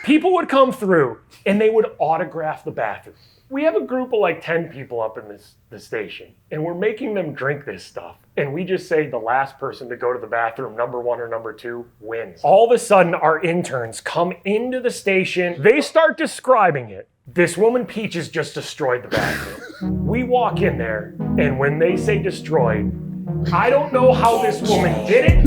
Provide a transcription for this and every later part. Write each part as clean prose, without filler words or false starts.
People would come through and they would autograph the bathroom. We have a group of like 10 people up in the station, and we're making them drink this stuff. And we just say the last person to go to the bathroom, number 1 or number 2, wins. All of a sudden, our interns come into the station. They start describing it. This woman, Peaches, just destroyed the bathroom. We walk in there, and when they say destroyed, I don't know how this woman did it.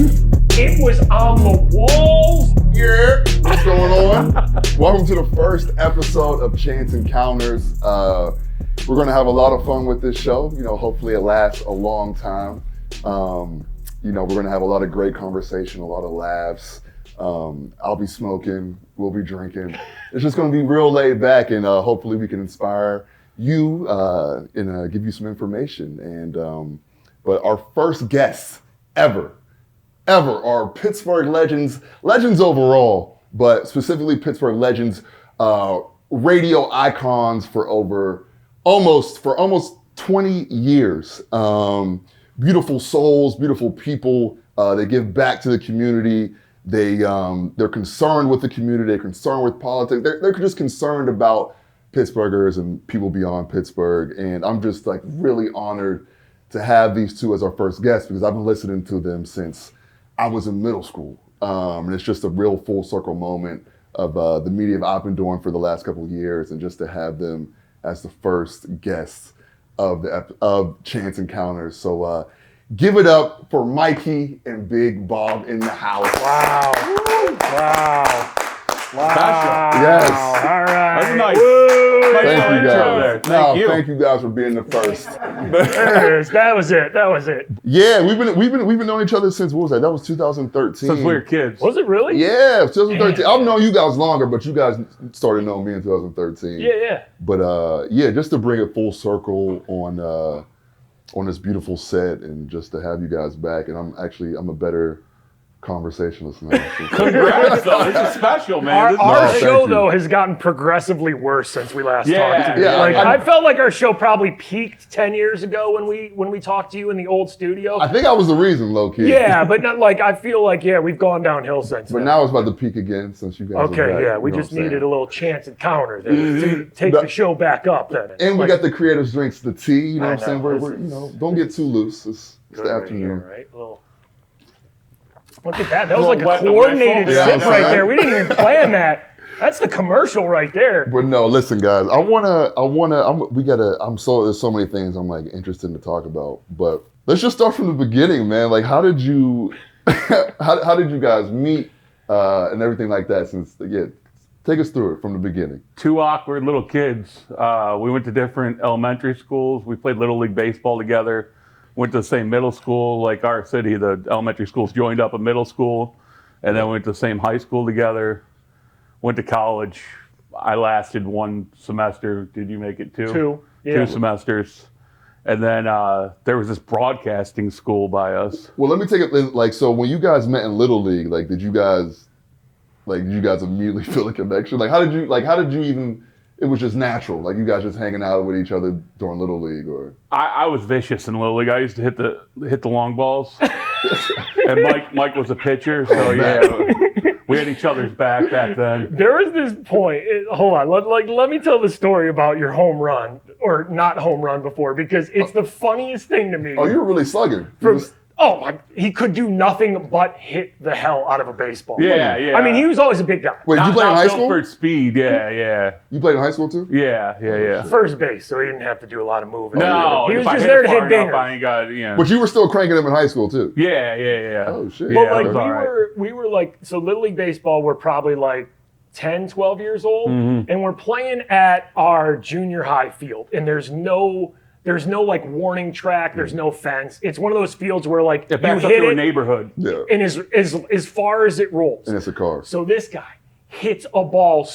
It was on the walls. Yeah, what's going on? Welcome to the first episode of Chance Encounters. We're gonna have a lot of fun with this show. You know, hopefully it lasts a long time. You know, we're gonna have a lot of great conversation, a lot of laughs. I'll be smoking, we'll be drinking. It's just gonna be real laid back, and hopefully we can inspire you and give you some information. And but our first guests ever are Pittsburgh legends overall, but specifically Pittsburgh legends, radio icons for almost 20 years. Beautiful souls, beautiful people. They give back to the community. They're concerned with the community. They're concerned with politics. They're just concerned about Pittsburghers and people beyond Pittsburgh. And I'm just like really honored to have these two as our first guests because I've been listening to them since I was in middle school. And it's just a real full circle moment of the media I've been doing for the last couple of years, and just to have them as the first guests of Chance Encounters. So give it up for Mikey and Big Bob in the house. Wow. Wow. Wow. Yes. All right. That's nice. Thank you guys. Thank you guys for being the first. That was it. Yeah, we've been knowing each other since, what was that? That was 2013. Since we were kids. Was it really? Yeah, 2013. I've known you guys longer, but you guys started knowing me in 2013. Yeah. But yeah, just to bring it full circle on this beautiful set, and just to have you guys back. And I'm a better conversationalist now. Congrats, though. This is special, man. Our show, though, has gotten progressively worse since we last talked to you. Yeah, I felt like our show probably peaked 10 years ago when we talked to you in the old studio. I think I was the reason, low key. Yeah, but not like I feel like we've gone downhill since. But now it's about to peak again since you guys. Okay, are back, yeah, we just needed a little chance encounter there to take the show back up. Then, and we got the creators drinks, the tea. You know what I'm saying? We're don't get too loose. It's the afternoon. Right? Look at that. That was like a coordinated sip right there. We didn't even plan that. That's the commercial right there. But no, listen, guys. There's so many things I'm like interested to talk about. But let's just start from the beginning, man. Like, how did you guys meet and everything like that? Take us through it from the beginning. Two awkward little kids. We went to different elementary schools. We played Little League baseball together. Went to the same middle school, like our city, the elementary schools joined up a middle school, and then went to the same high school together. Went to college. I lasted one semester. Did you make it two? Two, yeah. 2 semesters. And then there was this broadcasting school by us. Well, let me take it like, so when you guys met in Little League, like, did you guys immediately feel a connection? Like, how did you even? It was just natural, like you guys just hanging out with each other during Little League, or? I was vicious in Little League. I used to hit the long balls, and Mike was a pitcher, so we had each other's back then. There was this point. Hold on, let me tell the story about your home run or not home run before, because it's the funniest thing to me. Oh, you were really slugging. He could do nothing but hit the hell out of a baseball. Yeah. I mean, he was always a big guy. Wait, you played in high school? For speed, yeah. You played in high school too? Yeah. First base, so he didn't have to do a lot of moving. No, he was just there to hit dingers. I ain't got, But you were still cranking him in high school too? Yeah. Oh, shit. But we were like, so Little League baseball, we're probably like 10, 12 years old, and we're playing at our junior high field, and there's no like warning track. There's no fence. It's one of those fields where like it backs up to a neighborhood. Yeah. And as far as it rolls. And it's a car. So this guy hits a ball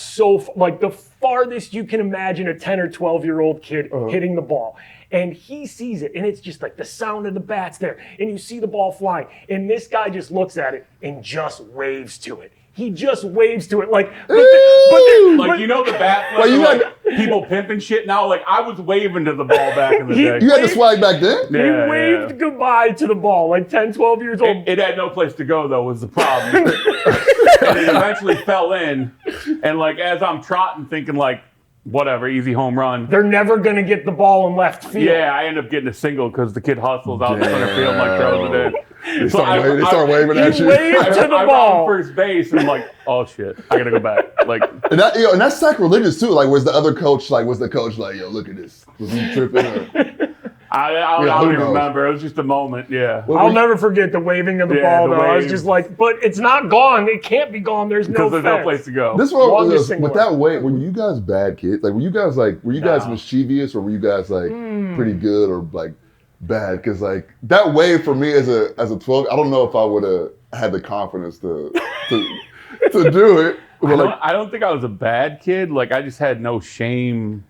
like the farthest you can imagine a 10 or 12-year-old kid hitting the ball. And he sees it, and it's just like the sound of the bats there. And you see the ball flying. And this guy just looks at it and just waves to it. He just waves to it like, you know the bat. Like people pimping shit now. Like, I was waving to the ball back in the day. You had the swag back then? He waved goodbye to the ball, like 10, 12 years old. It had no place to go, though, was the problem. And it eventually fell in. And, like, as I'm trotting, thinking, like, whatever, easy home run. They're never going to get the ball in left field. Yeah, I end up getting a single because the kid hustles out the center field and, like, throws it in. They start waving at you. Waved to the ball. First base and I'm like, oh shit, I gotta go back. Like, and that's sacrilegious too. Like, was the coach like, yo, look at this? Was he tripping? Or? I don't even remember. It was just a moment. Yeah. I'll never forget the waving of the ball, though. I was just like, but it's not gone. It can't be gone. There's no place to go. This one with that wave. Were you guys bad kids? Like, were you guys mischievous, or were you guys like pretty good, or like bad? Because like that wave for me as a 12, I don't know if I would have had the confidence to do it. I don't think I was a bad kid. Like, I just had no shame.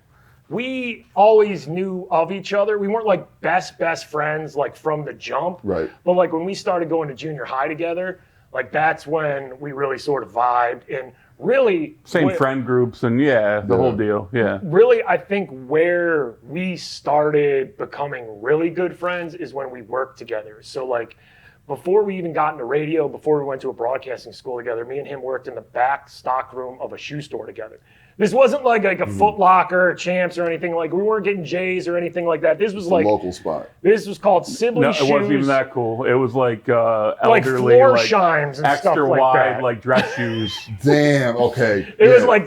We always knew of each other. We weren't like best friends like from the jump. Right. But like when we started going to junior high together, like that's when we really sort of vibed and really same friend groups and the whole deal. Yeah. Really, I think where we started becoming really good friends is when we worked together. So like before we even got into radio, before we went to a broadcasting school together, me and him worked in the back stock room of a shoe store together. This wasn't like a Foot Locker, Champs, or anything. Like, we weren't getting J's or anything like that. This was like a local spot. This was called Sibley Shoes. It wasn't even that cool. It was like elderly, like floor shines and extra stuff like wide, that. like dress shoes. Damn. Okay. It was like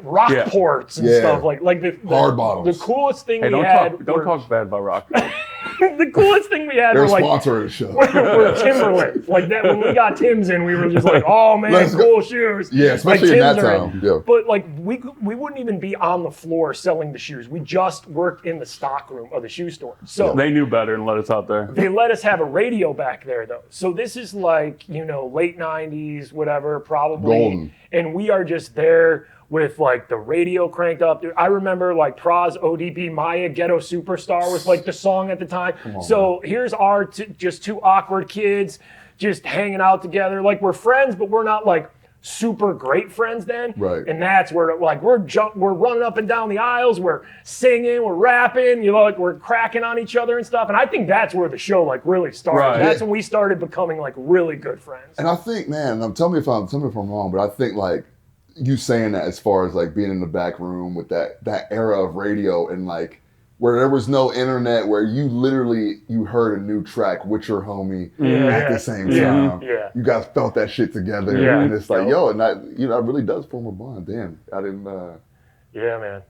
Rockports and stuff like the hard bottoms. The coolest thing we don't had. Don't talk bad about Rockports. The coolest thing we had They're were like sponsoring the show. were Timberlands. Like that when we got Tim's in, we were just like, oh man, cool shoes. Yeah, especially like, in that time. Yeah. But like we wouldn't even be on the floor selling the shoes. We just worked in the stock room of the shoe store. So they knew better and let us out there. They let us have a radio back there though. So this is like, late 90s, whatever, probably. Golden. And we are just there with like the radio cranked up. I remember like Praz, ODB, Maya, Ghetto Superstar was like the song at the time. So here's our just two awkward kids just hanging out together. Like we're friends, but we're not like super great friends then. Right. And that's where like we're running up and down the aisles, we're singing, we're rapping, like we're cracking on each other and stuff. And I think that's where the show like really started. Right. That's when we started becoming like really good friends. And I think, man, tell me if I'm wrong, but I think like you saying that as far as like being in the back room with that era of radio and like where there was no internet, where you literally heard a new track with your homie at the same time. Yeah. You guys felt that shit together, and it's like, and that that really does form a bond. Damn, I didn't. Yeah, man.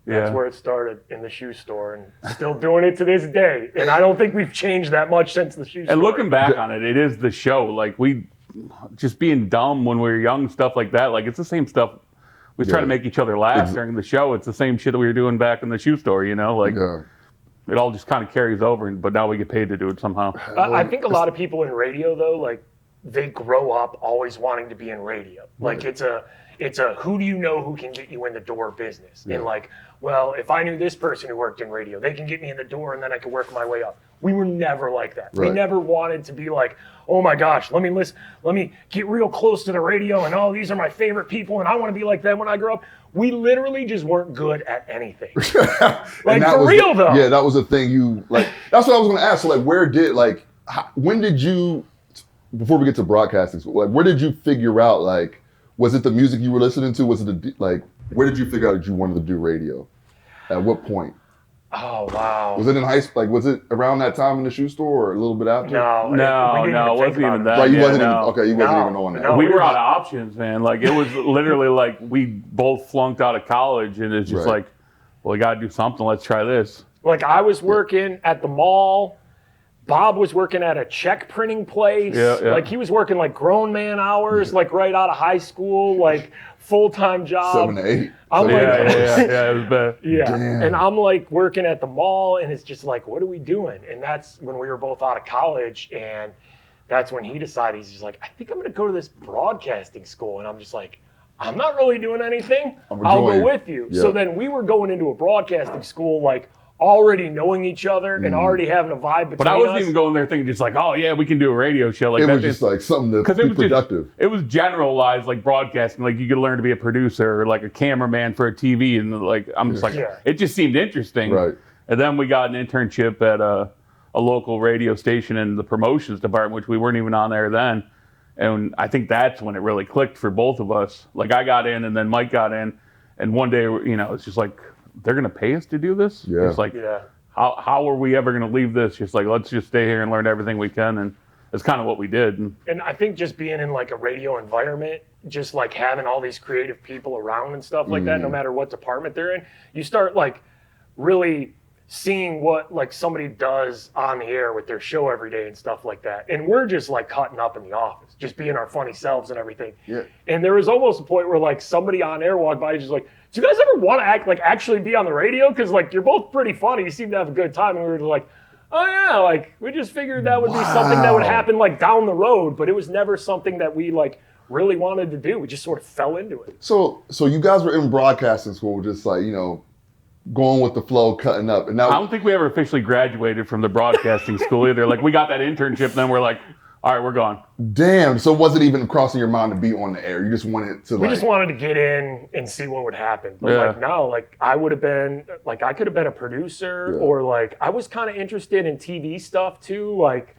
That's where it started, in the shoe store, and still doing it to this day. And I don't think we've changed that much since the shoe store. And looking back on it, it is the show. Like we just being dumb when we were young, stuff like that. Like it's the same stuff. We try to make each other laugh during the show. It's the same shit that we were doing back in the shoe store, Like it all just kind of carries over, but now we get paid to do it somehow. I think a lot of people in radio, though, like they grow up always wanting to be in radio. Like it's a who do you know who can get you in the door business. And like, well, if I knew this person who worked in radio, they can get me in the door and then I can work my way up. We were never like that. Right. We never wanted to be like, oh my gosh, let me get real close to the radio and these are my favorite people and I want to be like them when I grow up. We literally just weren't good at anything. Like for real though. Yeah, that was the thing that's what I was going to ask. So like when did you, before we get to broadcasting, like where did you figure out, like, was it the music you were listening to? Was it where did you figure out that you wanted to do radio? At what point? Oh, wow. Was it in high school? Like, was it around that time in the shoe store or a little bit after? No, it wasn't even that. Right, you wasn't even on that. No, we were out of options, man. Like, it was literally like we both flunked out of college, and it's just like, well, we got to do something. Let's try this. Like, I was working at the mall. Bob was working at a check printing place. Like, he was working like grown man hours, like right out of high school, like full-time job. 7 to 8. I'm like, it was bad. Yeah. Damn. And I'm like working at the mall, and it's just like, what are we doing? And that's when we were both out of college, and that's when he decided, he's just like, I think I'm going to go to this broadcasting school. And I'm just like, I'm not really doing anything. I'll go with you. Yeah. So then we were going into a broadcasting school like already knowing each other and already having a vibe between us. But I wasn't even going there thinking just like, oh yeah, we can do a radio show. Like It that was just like something to be productive. It was generalized like broadcasting. Like you could learn to be a producer or like a cameraman for a TV, and like I'm just like, it just seemed interesting. Right. And then we got an internship at a local radio station in the promotions department, which we weren't even on there then. And I think that's when it really clicked for both of us. Like I got in, and then Mike got in, and one day, it's just like, they're gonna pay us to do this. Yeah. It's like, how are we ever gonna leave this? Just like, let's just stay here and learn everything we can, and it's kind of what we did. And I think just being in like a radio environment, just like having all these creative people around and stuff like that, no matter what department they're in, you start like really seeing what like somebody does on the air with their show every day and stuff like that. And we're just like cutting up in the office, just being our funny selves and everything. Yeah. And there was almost a point where like somebody on air walked by just like, do you guys ever want to actually be on the radio? Because like you're both pretty funny. You seem to have a good time. And we were like, oh yeah, like we just figured that would be something that would happen like down the road, but it was never something that we like really wanted to do. We just sort of fell into it. So you guys were in broadcasting school, just like, going with the flow, cutting up. And now I don't think we ever officially graduated from the broadcasting school either. Like we got that internship, then we're like, all right, we're gone. Damn. So it wasn't even crossing your mind to be on the air. You just wanted to We just wanted to get in and see what would happen. But like no, like I would have been, like I could have been a producer or like I was kind of interested in TV stuff too. Like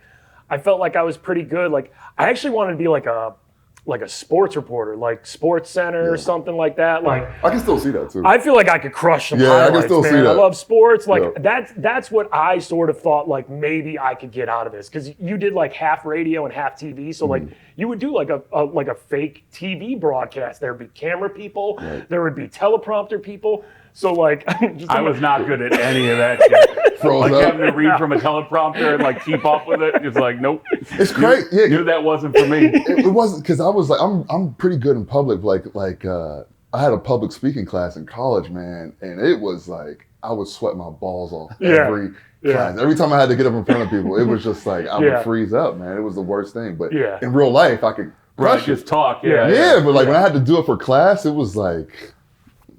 I felt like I was pretty good. Like I actually wanted to be like a sports reporter, like Sports Center or something like that. Like I can still see that too. I feel like I could crush some I highlights, can still man. see that. I love sports. Like that's what I sort of thought like maybe I could get out of this, because you did like half radio and half TV. So like you would do like a fake TV broadcast. There would be camera people. There would be teleprompter people. So like I was not good at any of that shit. Froze like up. having to read from a teleprompter and like keep up with it. It's like, nope. It's great. Knew that wasn't for me. It wasn't, because I was like, I'm pretty good in public. Like I had a public speaking class in college, man, and it was like I would sweat my balls off every class. Every time I had to get up in front of people, it was just like I would freeze up, man. It was the worst thing. But in real life, I could crush just it. talk. But like when I had to do it for class, it was like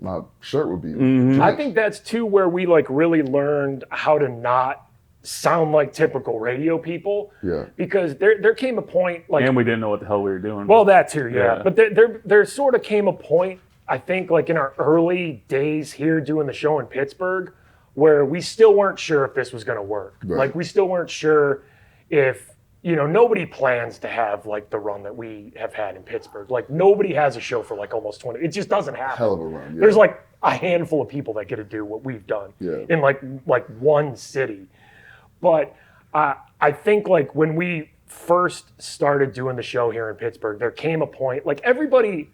my shirt would be. I think that's too where we like really learned how to not sound like typical radio people. Yeah. Because there came a point like, and we didn't know what the hell we were doing. well, that too, But there sort of came a point, I think, like in our early days here doing the show in Pittsburgh, where we still weren't sure if this was going to work. Right. Like we still weren't sure if, nobody plans to have like the run that we have had in Pittsburgh. Like nobody has a show for like almost 20. It just doesn't happen. Hell of a run. Yeah. There's like a handful of people that get to do what we've done in like one city. But I think like when we first started doing the show here in Pittsburgh, there came a point, like everybody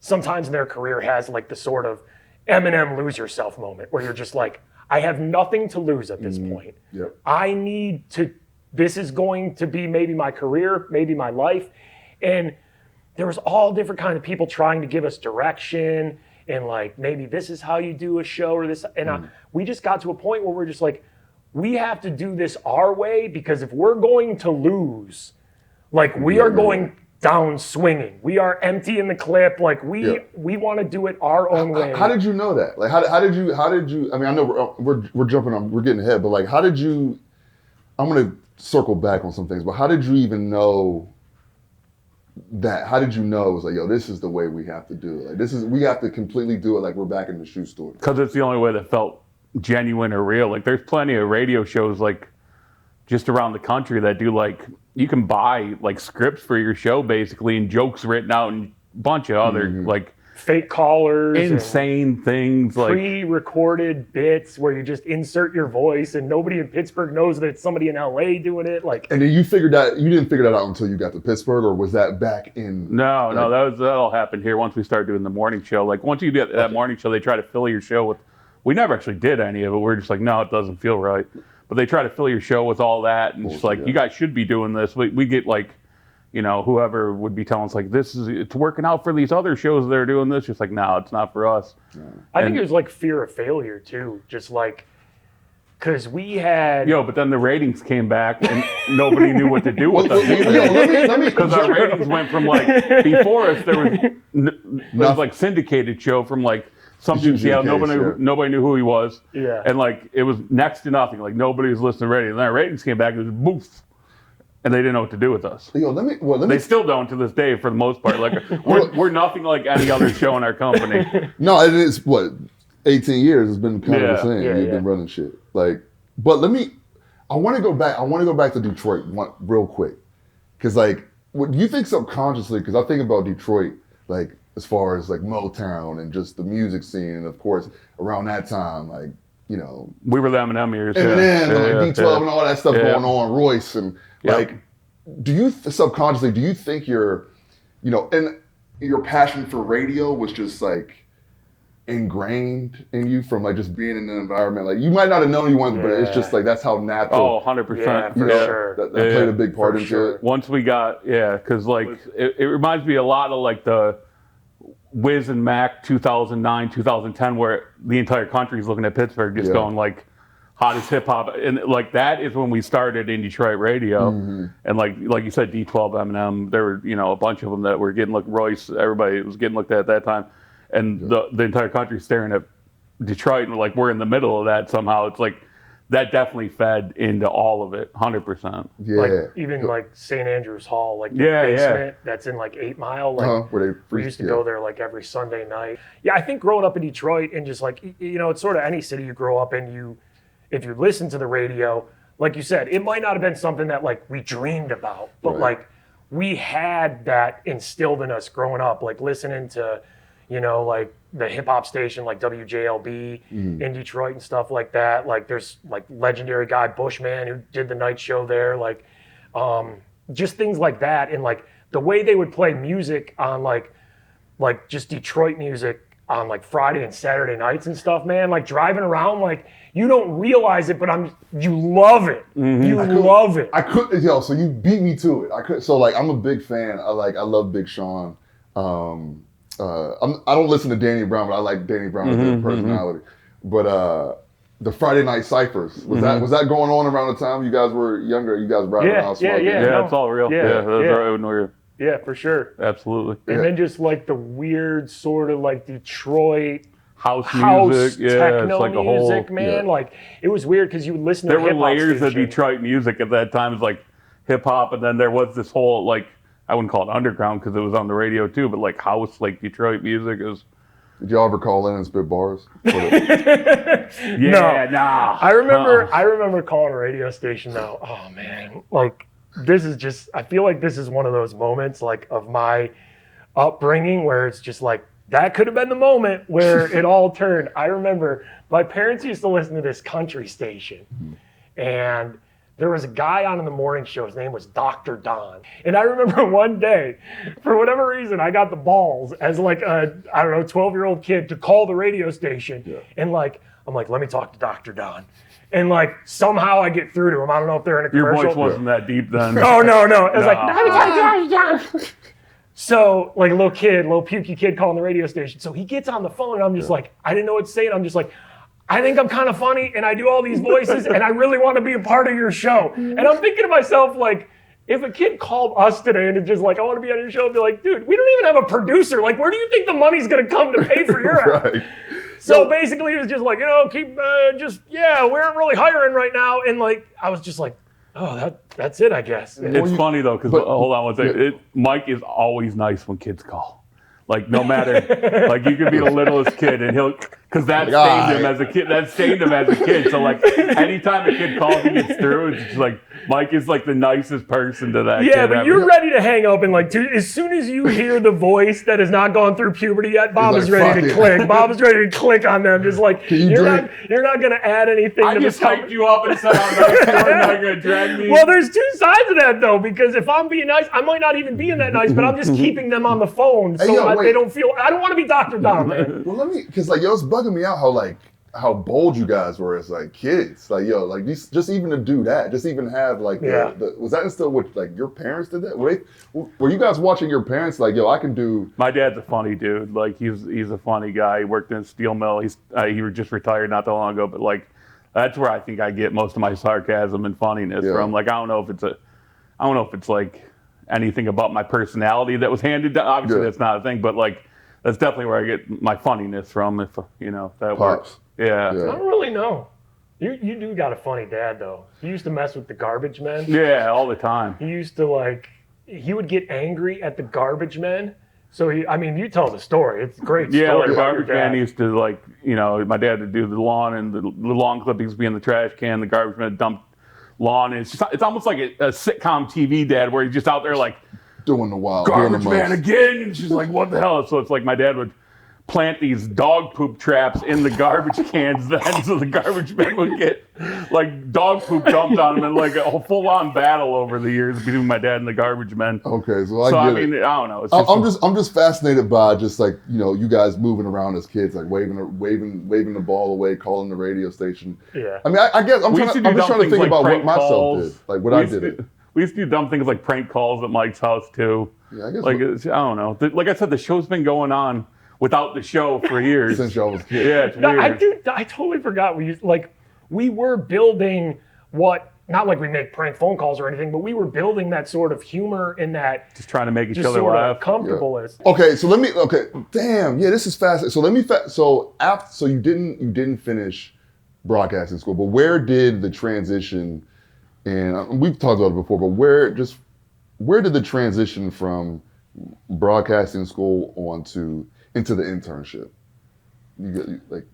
sometimes in their career has like the sort of Eminem lose yourself moment where you're just like, I have nothing to lose at this point. Yep. I need to, this is going to be maybe my career, maybe my life. And there was all different kind of people trying to give us direction and like, maybe this is how you do a show or this. And we just got to a point where we're just like, we have to do this our way, because if we're going to lose, like we are going down swinging. We are emptying the clip. Like we want to do it our own way. How did you know that? Like how did you? I mean, I know we're jumping on, we're getting ahead, but like how did you? I'm gonna circle back on some things, but how did you even know that? How did you know it was like, yo, this is the way we have to do it? Like we have to completely do it like we're back in the shoe store. Because it's the only way that felt genuine or real. Like there's plenty of radio shows like just around the country that do like, you can buy like scripts for your show basically and jokes written out and a bunch of other like fake callers, insane things, like pre-recorded bits where you just insert your voice and nobody in Pittsburgh knows that it's somebody in LA doing it. Like, and then you didn't figure that out until you got to Pittsburgh, or was that back in? No, that all happened here once we started doing the morning show. Like once you get that morning show, they try to fill your show with. We never actually did any of it. We're just like, no, it doesn't feel right. But they try to fill your show with all that, and it's like, you guys should be doing this. We get like, whoever would be telling us like, it's working out for these other shows that are doing this. Just like, no, it's not for us. I think it was like fear of failure too. Just like, because we had... but then the ratings came back and nobody knew what to do with them. Because our ratings went from like, before us, there was like syndicated show from like some Just dude in Seattle, in case, nobody knew who he was. Yeah. And like it was next to nothing. Like nobody was listening to radio. And then our ratings came back, it was boof. And they didn't know what to do with us. Yo, let me. They still don't to this day for the most part. Like we're nothing like any other show in our company. No, it is what 18 years. It's been kind of the same. Yeah, You've been running shit. Like, but I want to go back. I want to go back to Detroit real quick, because like, what do you think subconsciously? Because I think about Detroit, like as far as like Motown and just the music scene, and of course around that time, like you know, We were the Eminem years. Eminem and like D12 and all that stuff going on, Royce and like, do you subconsciously do you think your passion for radio was just like ingrained in you from like just being in the environment? Like you might not have known you wanted, but it's just like that's how natural. Oh, 100%. Yeah, for sure. That played a big part into it. Once we got, because like it reminds me a lot of like the Wiz and Mac 2009, 2010, where the entire country is looking at Pittsburgh, just going like hottest hip hop, and like that is when we started in Detroit radio, and like you said, D12, Eminem, there were a bunch of them that were getting looked. Royce, everybody was getting looked at that time, and the entire country staring at Detroit, and like we're in the middle of that somehow. It's like that definitely fed into all of it, 100%. Yeah, like even like St. Andrew's Hall, like the basement that's in like 8 Mile. Like we used to go there like every Sunday night. Yeah, I think growing up in Detroit and just like it's sort of any city you grow up in, if you listen to the radio, like you said, it might not have been something that like we dreamed about, but like we had that instilled in us growing up, like listening to, like the hip hop station like WJLB in Detroit and stuff like that. Like there's like legendary guy Bushman who did the night show there, like just things like that. And like the way they would play music on like just Detroit music on like Friday and Saturday nights and stuff, man, like driving around, like you don't realize it, but you love it. You love it. So you beat me to it. So like I'm a big fan. I love Big Sean. I don't listen to Danny Brown, but I like Danny Brown as a personality. But the Friday night Cyphers, was that going on around the time you guys were younger? You guys riding around smoking? Yeah, it's all real. That's right. Yeah, for sure. Absolutely. And then just like the weird sort of like Detroit house music, techno it's like a music, whole, man. Like it was weird because you would listen to there were layers of Detroit music at that time. It was like hip hop, and then there was this whole like, I wouldn't call it underground because it was on the radio too, but like house, like Detroit music is. Did y'all ever call in and spit bars? Nah. I remember calling a radio station though. Oh man, like this is just. I feel like this is one of those moments like of my upbringing where it's just like that could have been the moment where it all turned. I remember my parents used to listen to this country station, and there was a guy on in the morning show. His name was Dr. Don. And I remember one day, for whatever reason, I got the balls as like a, 12-year-old kid to call the radio station. Yeah. And like, I'm like, let me talk to Dr. Don. And like, somehow I get through to him. I don't know if they're in a commercial. Your voice wasn't that deep then. Oh, no. It was like, Dr. Don. So like a little pukey kid calling the radio station. So he gets on the phone and I'm just like, I didn't know what to say. And I'm just like, I think I'm kind of funny and I do all these voices and I really want to be a part of your show. And I'm thinking to myself, like, if a kid called us today and it's just like, I want to be on your show, I'd be like, dude, we don't even have a producer. Like, where do you think the money's going to come to pay for your right. So basically it was just like, we aren't really hiring right now. And like, I was just like, oh, that's it, I guess. It's funny though, because hold on one second. Mike is always nice when kids call. Like no matter, like you could be the littlest kid and because that stained him as a kid. That stained him as a kid. So like anytime a kid calls and gets through, it's just like Mike is like the nicest person to that kid. Yeah, but you're ready to hang up and like as soon as you hear the voice that has not gone through puberty yet, Bob is ready to click. Bob is ready to click on them. Just like you're not gonna add anything I to just hyped you up and said I'm nice. You're not gonna drag me. Well, there's two sides of that though, because if I'm being nice, I might not even be that nice, but I'm just keeping them on the phone so they don't feel. I don't want to be Dr. Don, man. Well, because like it's bugging me out how bold you guys were as like kids. Like just even to do that, just even have like was that instilled with like your parents did that? Were you guys watching your parents like I can do? My dad's a funny dude. Like he's a funny guy. He worked in a steel mill. He just retired not that long ago, but like that's where I think I get most of my sarcasm and funniness from. Like I don't know if it's like anything about my personality that was handed down. Obviously that's not a thing, but like that's definitely where I get my funniness from. If that Pops. works. Yeah. I don't really know. You do got a funny dad though. He used to mess with the garbage men. Yeah, all the time. He used to he would get angry at the garbage men. So you tell the story. It's a great story. Yeah, like about your garbage man dad. used to my dad would do the lawn, and the lawn clippings would be in the trash can. The garbage man dumped lawn. And it's almost like a sitcom TV dad where he's just out there like Doing the wild. Doing garbage the man most. again. And she's like, what the hell? So it's like my dad would plant these dog poop traps in the garbage cans then, so the garbage man would get like dog poop dumped on him, and like a full-on battle over the years between my dad and the garbage men. Okay, so I get mean, it. I don't know. It's I'm just fascinated by just like you guys moving around as kids, like waving the ball away, calling the radio station. Yeah. I mean, I guess I'm just trying to think about what prank myself calls. did, like what I did. We used to do dumb things like prank calls at Mike's house too. Yeah, I guess. Like I don't know. Like I said, the show's been going on without the show for years. Since y'all was kids. Yeah, it's No, weird. I totally forgot. We were building not like we make prank phone calls or anything, but we were building that sort of humor in that Just trying to make each just other sort laugh. of comfortableness. Okay, so damn, yeah, this is fascinating. So you didn't finish broadcasting school, but where did the transition, and we've talked about it before, but where did the transition from broadcasting school into the internship?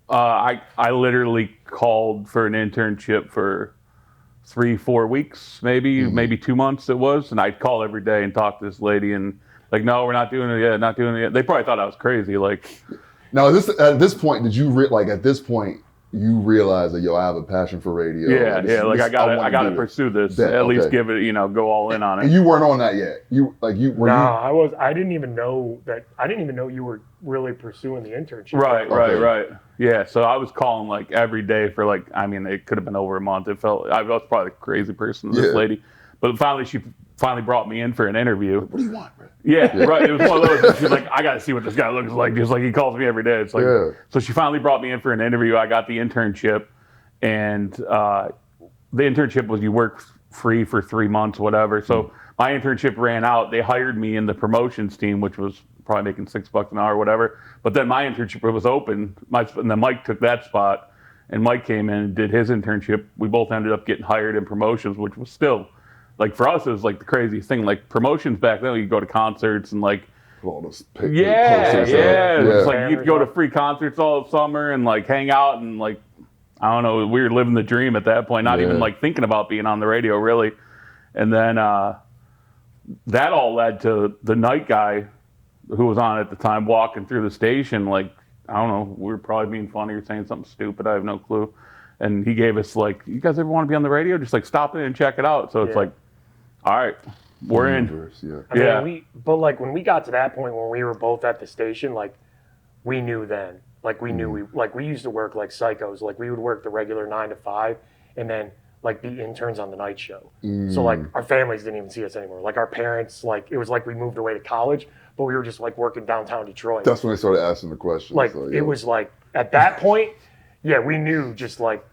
I literally called for an internship for 3-4 weeks, maybe 2 months it was, and I'd call every day and talk to this lady, and like, no, we're not doing it yet, not doing it yet. They probably thought I was crazy. Like, now at this point, did you you realize that I have a passion for radio? I gotta pursue this. At least give it, go all in on it. And you weren't on that yet. I didn't even know that. I didn't even know you were really pursuing the internship. Right. Yeah, so I was calling like every day for it could have been over a month. I was probably a crazy person, this lady. But finally, she brought me in for an interview. What do you want, bro? Yeah, right. It was one of those. She's like, I got to see what this guy looks like. Just like he calls me every day. It's like, So she finally brought me in for an interview. I got the internship, and the internship was you work free for 3 months, whatever. So my internship ran out. They hired me in the promotions team, which was probably making $6 an hour, whatever. But then my internship was open, and then Mike took that spot, and Mike came in and did his internship. We both ended up getting hired in promotions, which was still. Like for us, it was like the craziest thing. Like promotions back then, you go to concerts and like, posters It's like you'd go to free concerts all summer and like hang out and like, I don't know, we were living the dream at that point. Not even like thinking about being on the radio really. And then that all led to the night guy who was on at the time walking through the station. Like, I don't know, we were probably being funny or saying something stupid. I have no clue. And he gave us like, you guys ever want to be on the radio? Just like stop in and check it out. So it's like, all right, we're in. But like when we got to that point when we were both at the station, like we knew then, like we knew we used to work like psychos. Like we would work the regular 9 to 5 and then like be interns on the night show. So like our families didn't even see us anymore. Like our parents, like it was like we moved away to college, but we were just like working downtown Detroit. That's when they started asking the questions. Like it was like at that point, we knew just like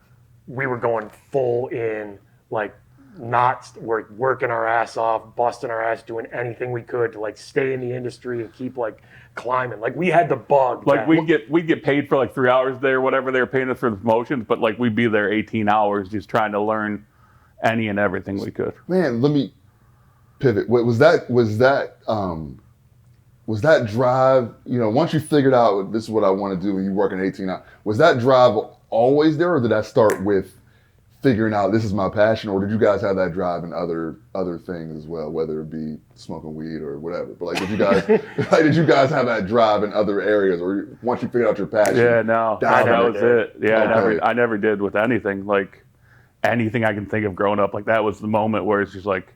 we were going full in, like working our ass off, busting our ass, doing anything we could to like stay in the industry and keep like climbing. Like we had the bug. Like we'd get paid for like 3 hours there, whatever they were paying us for the promotions, but like we'd be there 18 hours just trying to learn any and everything we could. Man, let me pivot. Was that drive, once you figured out this is what I want to do and you working 18 hours, was that drive always there, or did that start with figuring out this is my passion, or did you guys have that drive in other things as well, whether it be smoking weed or whatever? But like, did you guys have that drive in other areas, or once you figured out your passion? Yeah, no, that was it. Yeah, Okay. I never did with anything. Like anything I can think of growing up, like that was the moment where it's just like,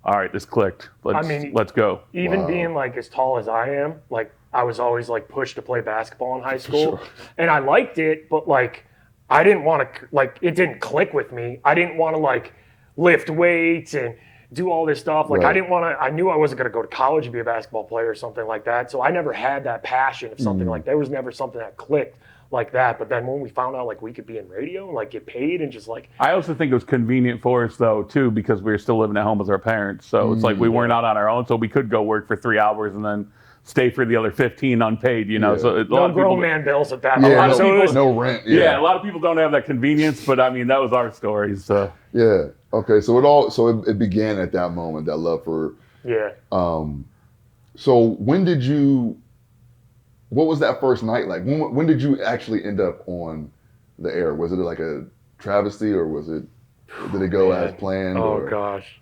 all right, this clicked. Let's go. Even being like as tall as I am, like I was always like pushed to play basketball in high school, and I liked it, but like I didn't want to, like it didn't click with me. I didn't want to like lift weights and do all this stuff. Like I didn't want to. I knew I wasn't going to go to college and be a basketball player or something like that. So I never had that passion of something like there was never something that clicked like that. But then when we found out like we could be in radio and like get paid and just like. I also think it was convenient for us though too, because we were still living at home with our parents. So it's like we weren't out on our own, so we could go work for 3 hours and then stay for the other 15 unpaid, you know. Yeah. So a lot No of people, grown man bills at that Yeah, point. no, So it was, no rent. yeah, a lot of people don't have that convenience, but I mean, that was our story. So Yeah. Okay. So it began at that moment, that love for. yeah. So what was that first night like? When did you actually end up on the air? Was it like a travesty, or did it go as planned? Oh gosh.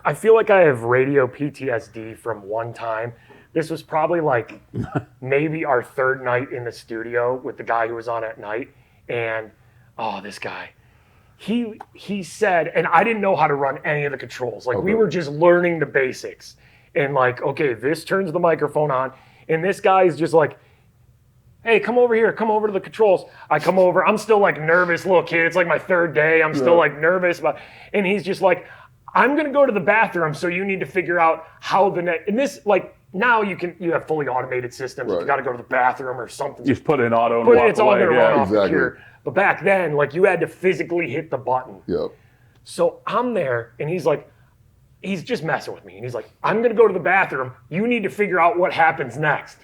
I feel like I have radio PTSD from one time. This was probably like maybe our third night in the studio with the guy who was on at night. And this guy, he said, and I didn't know how to run any of the controls. Like we were just learning the basics. And like, okay, this turns the microphone on. And this guy's just like, hey, come over here, come over to the controls. I come over, I'm still like nervous little kid. It's like my third day. I'm still like nervous and he's just like, I'm gonna go to the bathroom, so you need to figure out how and this, like, now you have fully automated systems. If you gotta go to the bathroom or something. just put in auto and walk It's all away. gonna run off the exactly. computer. But back then, like, you had to physically hit the button. Yep. So I'm there, and he's just messing with me. And he's like, I'm gonna go to the bathroom. You need to figure out what happens next.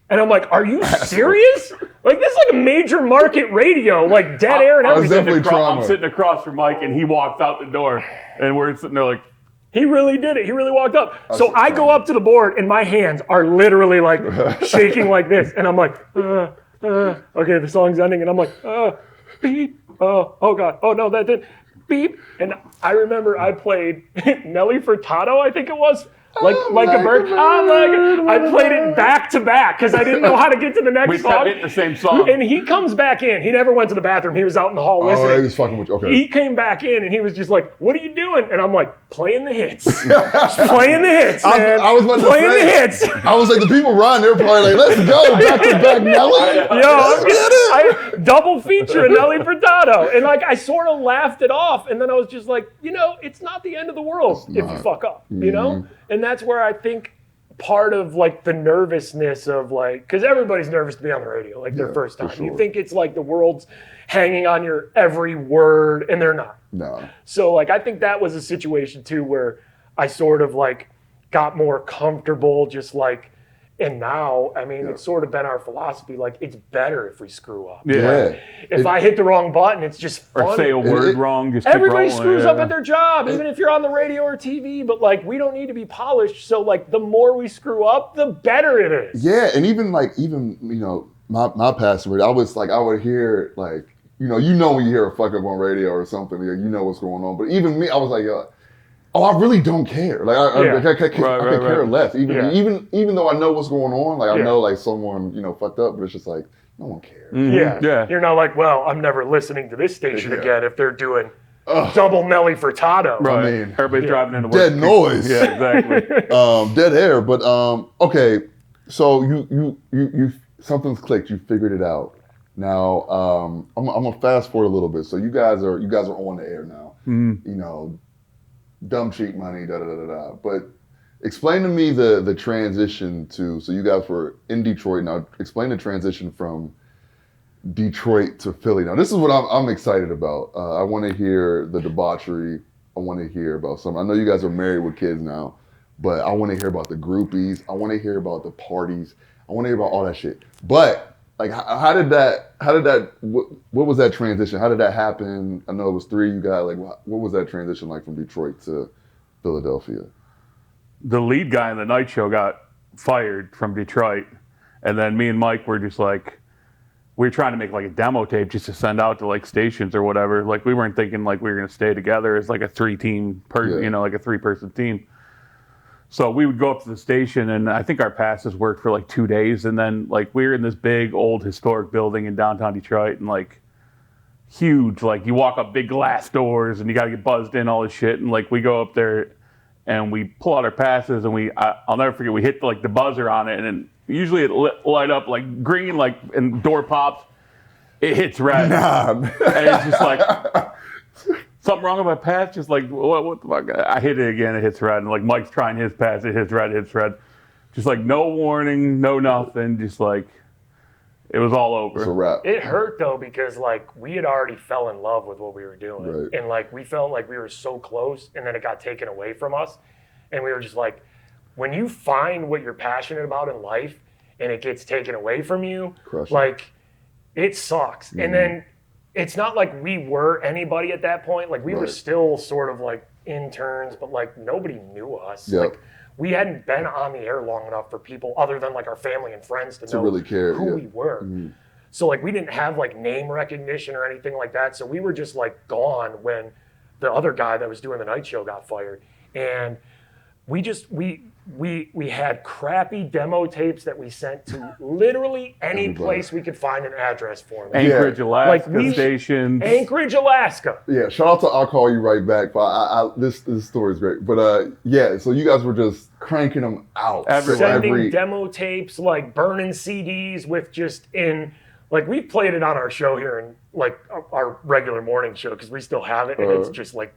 And I'm like, are you serious? Like, this is like a major market radio, like dead air and everything. definitely trauma. I'm sitting across from Mike, and he walks out the door, and we're sitting there like, He really did it. He really walked up. So I go up to the board, and my hands are literally like shaking like this. And I'm like, okay, the song's ending. And I'm like, beep. Oh God. Oh no, that did beep. And I remember I played Nelly Furtado, I think it was. Like a bird. I played it back to back because I didn't know how to get to the next we song. kept hitting the same song. And he comes back in. He never went to the bathroom. He was out in the hall Oh, listening. he was fucking with you. Okay. He came back in and he was just like, "What are you doing?" And I'm like, "Playing the hits, just playing the hits, man. I was about to playing say, the hits." I was like, the people run, they were probably like, let's go, back to back Nelly. Yo, I double feature a Nelly Furtado, and like I sort of laughed it off, and then I was just like, it's not the end of the world if you fuck up, and that's where I think part of like the nervousness of like, because everybody's nervous to be on the radio, like their first time. sure. You think it's like the world's hanging on your every word, and they're not. No. So like I think that was a situation too where I sort of like got more comfortable, just like. And now, I mean, it's sort of been our philosophy. Like, it's better if we screw up. Yeah. If I hit the wrong button, it's just fun. Or say a word wrong, just keep Everybody rolling, screws up at their job, even if you're on the radio or TV. But like, we don't need to be polished. So like, the more we screw up, the better it is. Yeah, and even my password, I would hear like, when you hear a fuck up on radio or something, you know what's going on. But even me, I was like, I really don't care. Like I could care less. Even though I know what's going on, like I know like someone fucked up, but it's just like no one cares. Yeah. You're not like, well, I'm never listening to this station again if they're doing double Nelly Furtado. Right. I mean, everybody's driving into work. dead noise. Yeah, exactly. Dead air. But okay, so you something's clicked. You figured it out. Now I'm gonna fast forward a little bit. So you guys are on the air now. Dumb cheap money, But explain to me the transition so you guys were in Detroit. Now explain the transition from Detroit to Philly. Now this is what I'm excited about. I want to hear the debauchery. I want to hear about some. I know you guys are married with kids now, but I want to hear about the groupies. I want to hear about the parties. I want to hear about all that shit. But like, what was that transition? How did that happen? I know it was three you guys. Like, what was that transition like from Detroit to Philadelphia? The lead guy in the night show got fired from Detroit. And then me and Mike were just like, we were trying to make like a demo tape just to send out to like stations or whatever. Like, we weren't thinking like we were going to stay together as like a three-person team. So we would go up to the station, and I think our passes worked for like 2 days. And then like we were in this big old historic building in downtown Detroit, and like huge, like you walk up big glass doors and you got to get buzzed in, all this shit. And like we go up there and we pull out our passes, and I'll never forget, we hit like the buzzer on it, and then usually it light up like green, like, and door pops, it hits red. And it's just like, something wrong with my pass? Just like, what the fuck? I hit it again, it hits red. And like Mike's trying his pass, it hits red. Just like no warning, no nothing. Just like, it was all over. It's a wrap. It hurt though, because like we had already fell in love with what we were doing. Right. And like we felt like we were so close, and then it got taken away from us. And we were just like, when you find what you're passionate about in life and it gets taken away from you, Crush it. like it sucks. And then it's not like we were anybody at that point. Like we were still sort of like interns, but like nobody knew us. Yep. Like we hadn't been on the air long enough for people other than like our family and friends to know really care, who we were. So like we didn't have like name recognition or anything like that. So we were just like gone when the other guy that was doing the night show got fired. And we had crappy demo tapes that we sent to literally any place we could find an address for. Anchorage, Alaska Like stations. Anchorage, Alaska. Yeah, shout out to I'll Call You Right Back. But this story is great. But yeah, so you guys were just cranking them out. Sending demo tapes, like burning CDs with just in, like we played it on our show here in like our regular morning show because we still have it and it's just like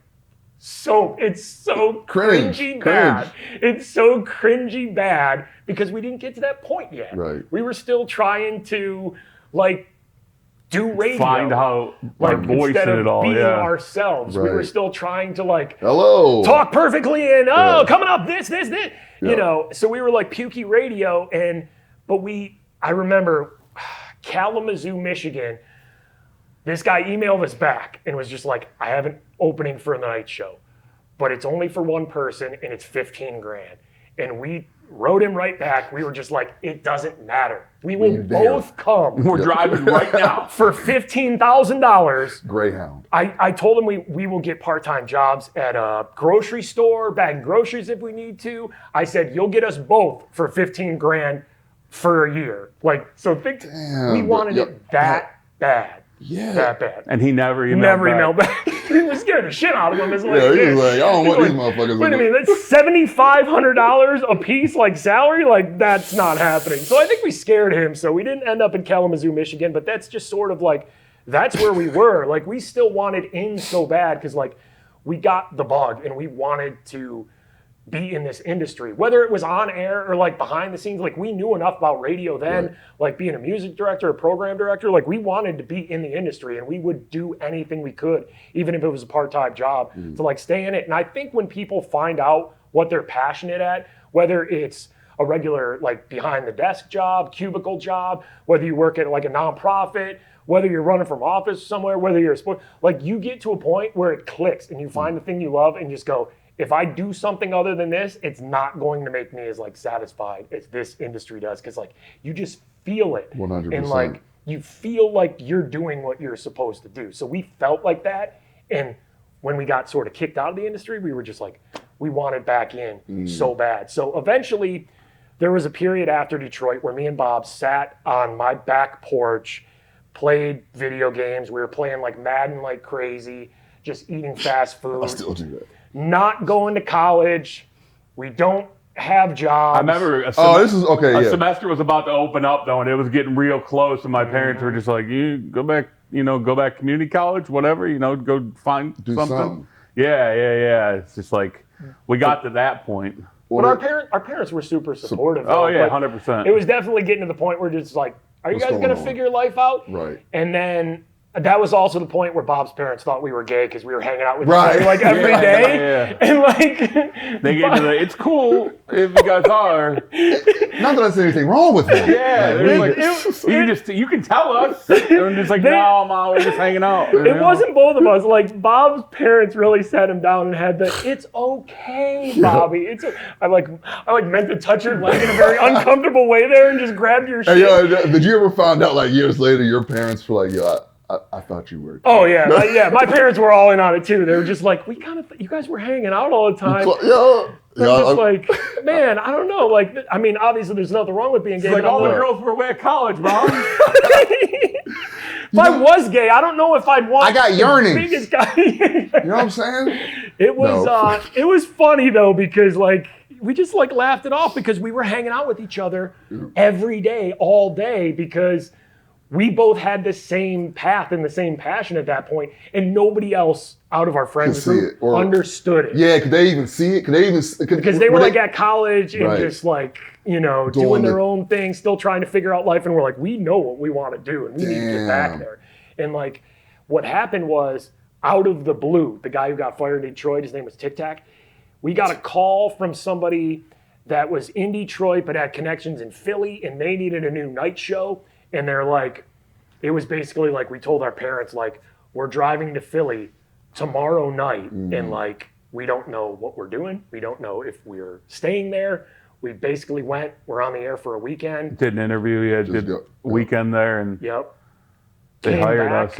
it's so cringy bad. It's so cringy bad because we didn't get to that point yet. Right. We were still trying to like do radio. Find how like, our voice instead in of it all. being Yeah. ourselves. We were still trying to like hello talk perfectly and coming up this. You know, so we were like pukey radio but I remember Kalamazoo, Michigan, this guy emailed us back and was just like, I have an opening for a night show, but it's only for one person and it's $15,000. And we wrote him right back. We were just like, it doesn't matter. We will both come. We're driving right now. For $15,000. Greyhound. I told him we will get part-time jobs at a grocery store, bagging groceries if we need to. I said, you'll get us both for $15,000 for a year. Like, so we wanted it that bad. Yeah. That bad. And he never emailed back. He was scared the shit out of him. He was like, I don't want these motherfuckers. Wait a minute, that's $7,500 a piece, like salary? Like, that's not happening. So I think we scared him. So we didn't end up in Kalamazoo, Michigan, but that's just sort of like, that's where we were. Like, we still wanted in so bad because, like, we got the bug and we wanted to be in this industry, whether it was on air or like behind the scenes. Like we knew enough about radio then, like being a music director, a program director, like we wanted to be in the industry and we would do anything we could, even if it was a part-time job to like stay in it. And I think when people find out what they're passionate at, whether it's a regular like behind the desk job, cubicle job, whether you work at like a nonprofit, whether you're running from office somewhere, whether you're a sport, like you get to a point where it clicks and you find the thing you love and just go, if I do something other than this, it's not going to make me as like satisfied as this industry does. Cause like you just feel it. 100%. And like you feel like you're doing what you're supposed to do. So we felt like that. And when we got sort of kicked out of the industry, we were just like, we wanted back in so bad. So eventually there was a period after Detroit where me and Bob sat on my back porch, played video games. We were playing like Madden like crazy, just eating fast food. I still do that. Not going to college. We don't have jobs. I remember a semester was about to open up though, and it was getting real close. And my parents were just like, "You go back, go back community college, whatever, go find something." Yeah. It's just like we got to that point. But our parents were super supportive. Oh yeah, 100%. It was definitely getting to the point where just like, are you guys gonna figure life out? Right. And then that was also the point where Bob's parents thought we were gay because we were hanging out with each other like every day. Yeah. And like they get to it's cool if you guys are. Not that I see anything wrong with him. Yeah, you can tell us. They're just like, no, Mom, we're just hanging out. It wasn't both of us. Like Bob's parents really sat him down and had it's okay, Bobby. I meant to touch your leg in a very uncomfortable way there and just grabbed your shit. Hey, did you ever find out like years later your parents were like, I thought you were. Oh yeah, my parents were all in on it too. They were just like, you guys were hanging out all the time. Like, man, I don't know. Like, I mean, obviously there's nothing wrong with being gay. Like all the girls were away at college, Mom. If I was gay, I don't know if I'd want. I got yearnings. The biggest guy. You know what I'm saying? It was it was funny though because like we just like laughed it off because we were hanging out with each other every day, all day because we both had the same path and the same passion at that point, and nobody else out of our friends group understood it. Yeah, could they even see it? Because they were like at college and just like, doing their own thing, still trying to figure out life, and we're like, we know what we want to do, and we need to get back there. And like, what happened was, out of the blue, the guy who got fired in Detroit, his name was Tic Tac, we got a call from somebody that was in Detroit but had connections in Philly, and they needed a new night show. And they're like, it was basically like we told our parents, like, we're driving to Philly tomorrow night, and like, we don't know what we're doing. We don't know if we're staying there. We basically went, we're on the air for a weekend. Did an interview, did a weekend there, and Yep. they hired us,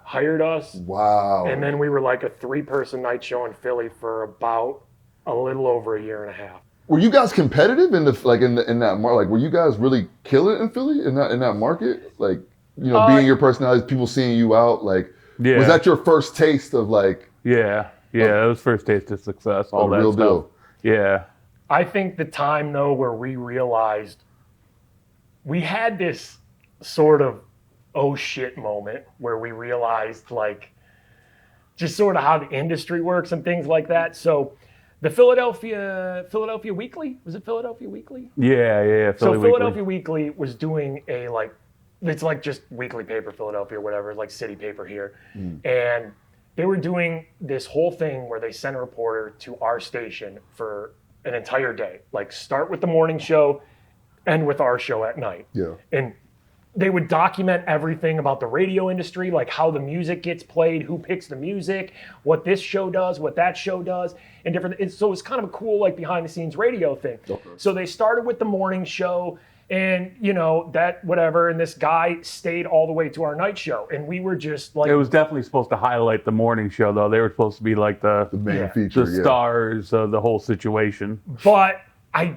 Hired us. Wow. And then we were like a 3-person night show in Philly for about a little over a year and a half. Were you guys competitive in that market? Like, were you guys really killing it in Philly in that market? Like, being your personality, people seeing you out. Like, was that your first taste of like? Yeah, that was first taste of success. All that real stuff. Deal. Yeah. I think the time though where we realized we had this sort of oh shit moment where we realized like just sort of how the industry works and things like that. So the Philadelphia Weekly, was it Philadelphia Weekly? Yeah. Philadelphia Weekly was doing it's like just weekly paper, Philadelphia or whatever, like city paper here. And they were doing this whole thing where they sent a reporter to our station for an entire day, like start with the morning show, end with our show at night. Yeah. And they would document everything about the radio industry, like how the music gets played, who picks the music, what this show does, what that show does, and different. So it's kind of a cool, like behind the scenes radio thing. Okay. So they started with the morning show, and that whatever, and this guy stayed all the way to our night show, and we were just like. It was definitely supposed to highlight the morning show, though. They were supposed to be like the main feature, the stars of the whole situation. But I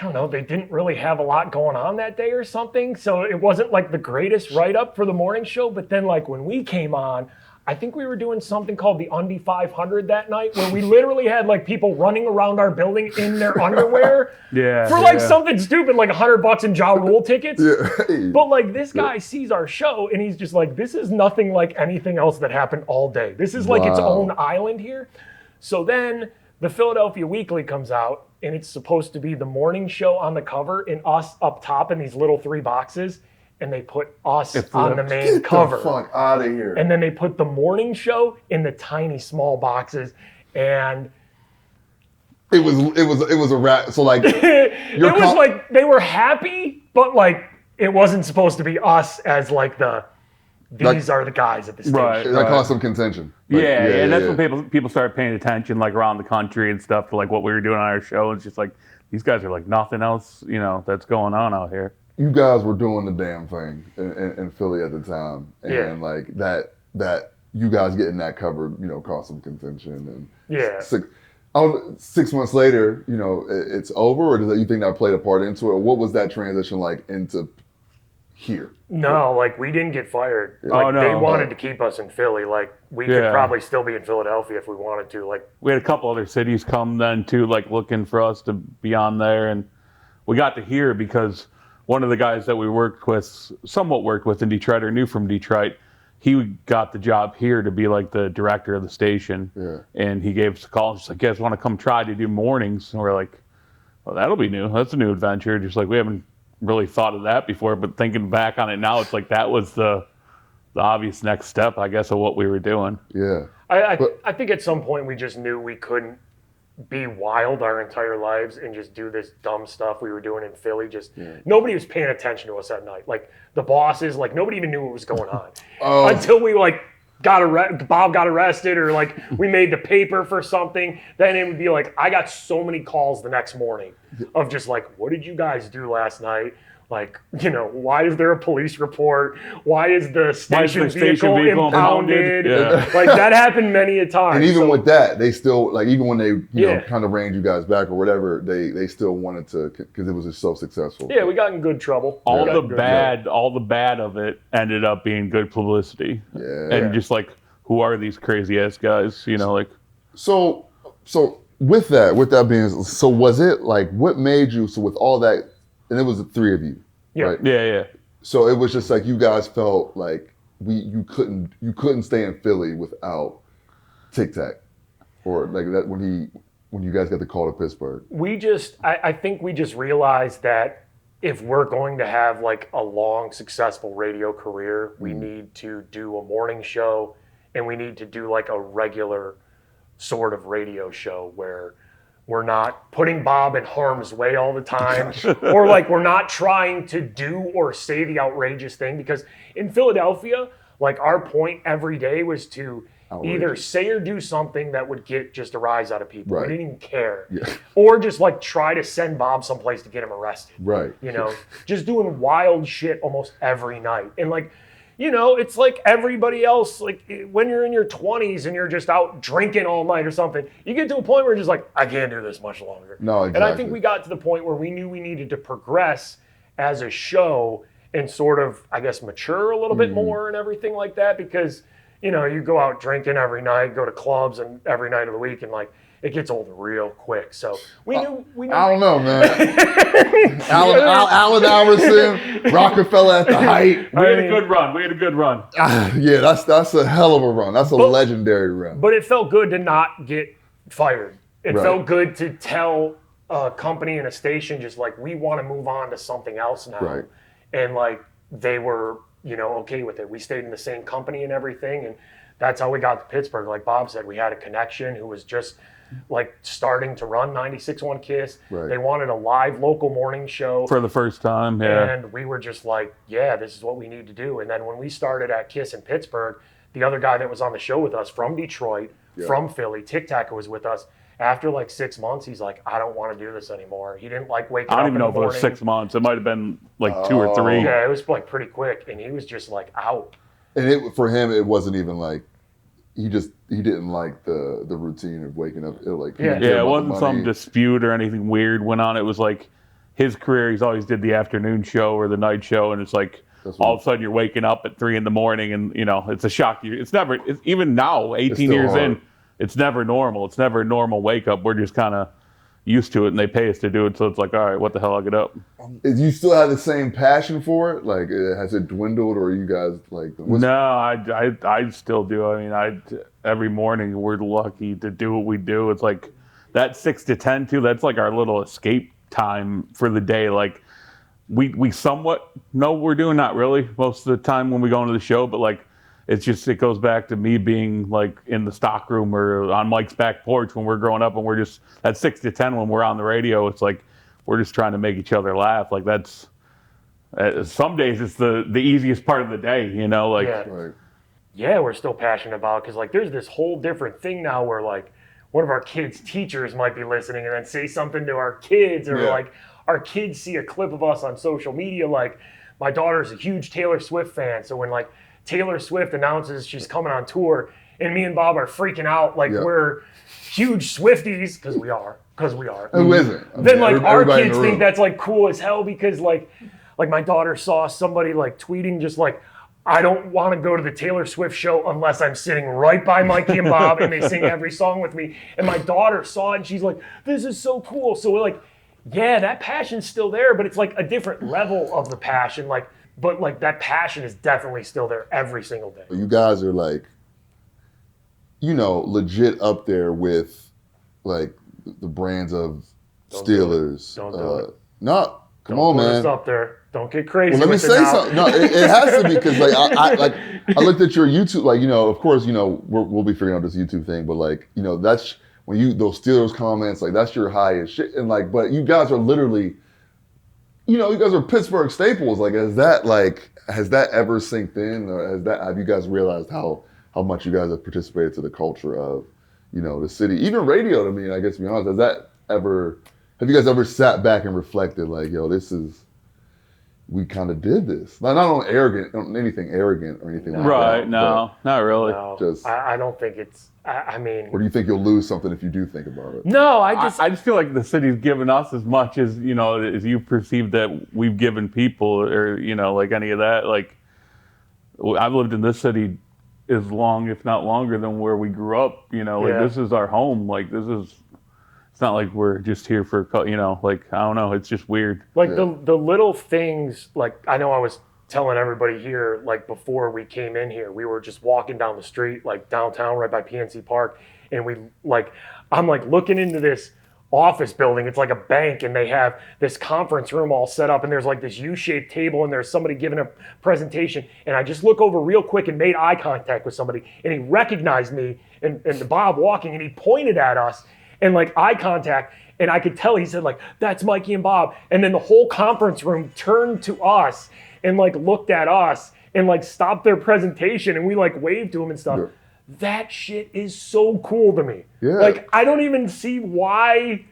don't know, they didn't really have a lot going on that day or something. So it wasn't like the greatest write-up for the morning show. But then like when we came on, I think we were doing something called the Undy 500 that night where we literally had like people running around our building in their underwear for like something stupid, like $100 in Ja Rule tickets. Yeah. But like this guy sees our show and he's just like, this is nothing like anything else that happened all day. This is like its own island here. So then the Philadelphia Weekly comes out, and it's supposed to be the morning show on the cover and us up top in these little 3 boxes, and they put us on the main cover. Get the fuck out of here. And then they put the morning show in the tiny small boxes, and it was a wrap. So like it was like they were happy, but like it wasn't supposed to be us as like these are the guys at the station. Right. That caused some contention. Like, and that's when people started paying attention, like around the country and stuff, to like what we were doing on our show. It's just like these guys are like nothing else, that's going on out here. You guys were doing the damn thing in Philly at the time, and like that you guys getting that covered, caused some contention. And 6 months later, it's over, or do you think that played a part into it, or what was that transition like into here? No, like we didn't get fired. Like they wanted to keep us in Philly. Like we could probably still be in Philadelphia if we wanted to. Like we had a couple other cities come then too, like looking for us to be on there, and we got to hear because one of the guys that we somewhat worked with in Detroit or knew from Detroit, he got the job here to be like the director of the station. Yeah. And he gave us a call. He's like, "You guys want to come try to do mornings?" And we're like, "Well, that'll be new. That's a new adventure." Just like we haven't really thought of that before, but thinking back on it now, it's like that was the obvious next step, I guess, of what we were doing. Yeah. I think at some point we just knew we couldn't be wild our entire lives and just do this dumb stuff we were doing in Philly. Nobody was paying attention to us at night. Like the bosses, like nobody even knew what was going on until we like Bob got arrested, or like we made the paper for something. Then it would be like, I got so many calls the next morning of just like, what did you guys do last night? Like, why is there a police report? Why is the station vehicle impounded? Yeah. Like that happened many a time. And even with that, they still, like, even when they kind of reined you guys back or whatever, they still wanted to, because it was just so successful. Yeah, we got in good trouble. All the bad of it ended up being good publicity. Yeah. And just like, who are these crazy ass guys? Like. So with that being, so was it like, what made you, so with all that, and it was the 3 of you, right? Yeah. So it was just like you guys felt like you couldn't stay in Philly without Tic Tac, or like that when you guys got the call to Pittsburgh. I think we just realized that if we're going to have like a long, successful radio career, we need to do a morning show, and we need to do like a regular sort of radio show where We're not putting Bob in harm's way all the time. Or like we're not trying to do or say the outrageous thing, because in Philadelphia, like our point every day was to either say or do something that would get just a rise out of people. Right. We didn't even care. Yeah. Or just like try to send Bob someplace to get him arrested. Right. You know, just doing wild shit almost every night. And like, you know, it's like everybody else, like when you're in your 20s and you're just out drinking all night or something, you get to a point where you're just like, I can't do this much longer. No, exactly. And I think we got to the point where we knew we needed to progress as a show and sort of, I guess, mature a little bit more and everything like that, because, you know, you go out drinking every night, go to clubs and every night of the week, and like it gets old real quick. So we knew. I don't know, man. Allen Iverson, Rockefeller at the height. We had a good run. Yeah, that's a hell of a run. That's a legendary run. But it felt good to not get fired. It Right. felt good to tell a company and a station just like, we want to move on to something else now. Right. And like they were, you know, okay with it. We stayed in the same company and everything, and that's how we got to Pittsburgh. Like Bob said, we had a connection who was just like starting to run 96.1 KISS. Right. They wanted a live local morning show For the first time, yeah. and we were just like, yeah, this is what we need to do. And then when we started at KISS in Pittsburgh, the other guy that was on the show with us from Detroit, from Philly, Tic Tac, was with us. After like 6 months, he's like, I don't want to do this anymore. He didn't like waking up I don't in even the know if it morning. was 6 months. It might have been like 2 or 3. Yeah, it was like pretty quick. And he was just like out. And for him, it wasn't even like he didn't like the routine of waking up. It wasn't some dispute or anything weird went on. It was like his career. He's always did the afternoon show or the night show, and it's like all of a sudden you're waking up at 3 a.m. and you know it's a shock. It's even now, 18 years hard. in, it's never normal. It's never a normal wake up. We're just kind of used to it, and they pay us to do it. So it's like, all right, what the hell? I'll get up. Do you still have the same passion for it? Like, has it dwindled, or are you guys like? No, I still do. I mean, every morning we're lucky to do what we do. It's like that 6 to 10 too. That's like our little escape time for the day. Like we somewhat know what we're doing, not really most of the time when we go into the show, but like it goes back to me being like in the stock room or on Mike's back porch when we're growing up, and we're just at 6 to 10 when we're on the radio. It's like we're just trying to make each other laugh. Like that's some days it's the easiest part of the day, you know. Like yeah, we're still passionate about it, because like there's this whole different thing now where like one of our kids' teachers might be listening and then say something to our kids, or like our kids see a clip of us on social media. Like my daughter's a huge Taylor Swift fan, so when like Taylor Swift announces she's coming on tour, and me and Bob are freaking out like we're huge Swifties, because we are. Who isn't? Then like our kids think that's like cool as hell, because like my daughter saw somebody like tweeting just like, I don't want to go to the Taylor Swift show unless I'm sitting right by Mikey and Bob and they sing every song with me. And my daughter saw it and she's like, this is so cool. So we're like, yeah, that passion's still there, but it's like a different level of the passion. Like, but like that passion is definitely still there every single day. You guys are like, you know, legit up there with like the brands of Steelers. Don't do it. No, come on, man. It's up there. Don't get crazy. Well, let me say something. No, it has to be, because like I looked at your YouTube, like, you know, of course, you know, we'll be figuring out this YouTube thing, but like, you know, that's when those Steelers comments, like that's your highest shit, and like, but you guys are literally, you know, you guys are Pittsburgh staples. Like, has that ever sinked in, or have you guys realized how much you guys have participated to the culture of, you know, the city, even radio? To me, I guess to be honest, have you guys ever sat back and reflected like, yo, we kind of did this. Not on anything arrogant or anything like that. Right, no, not really. No, I don't think it's, I mean. Or do you think you'll lose something if you do think about it? No, I just feel like the city's given us as much as, you know, as you perceive that we've given people, or, you know, like any of that. Like, I've lived in this city as long, if not longer, than where we grew up. You know, like this is our home. Like it's not like we're just here for, you know, like, I don't know. It's just weird. Like the little things, like I know I was telling everybody here, like before we came in here, we were just walking down the street, like downtown right by PNC Park. And I'm like looking into this office building. It's like a bank, and they have this conference room all set up, and there's like this U-shaped table, and there's somebody giving a presentation. And I just look over real quick and made eye contact with somebody, and he recognized me and Bob walking, and he pointed at us. and like eye contact. And I could tell he said like, that's Mikey and Bob. And then the whole conference room turned to us and like looked at us and like stopped their presentation. And we like waved to him and stuff. Yeah. That shit is so cool to me. Yeah. Like, I don't even see why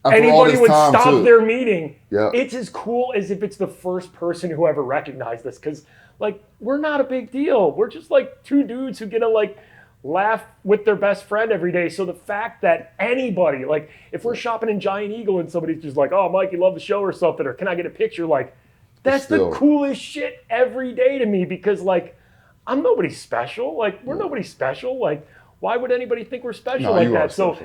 anybody would stop their meeting. Yeah. It's as cool as if it's the first person who ever recognized this. Because like, we're not a big deal. We're just like two dudes who get to like laugh with their best friend every day. So the fact that anybody, like if we're shopping in Giant Eagle and somebody's just like, oh, Mike, you love the show or something, or can I get a picture? Like, that's the coolest shit every day to me, because like, I'm nobody special. Like, we're nobody special. Like, why would anybody think we're special like that? So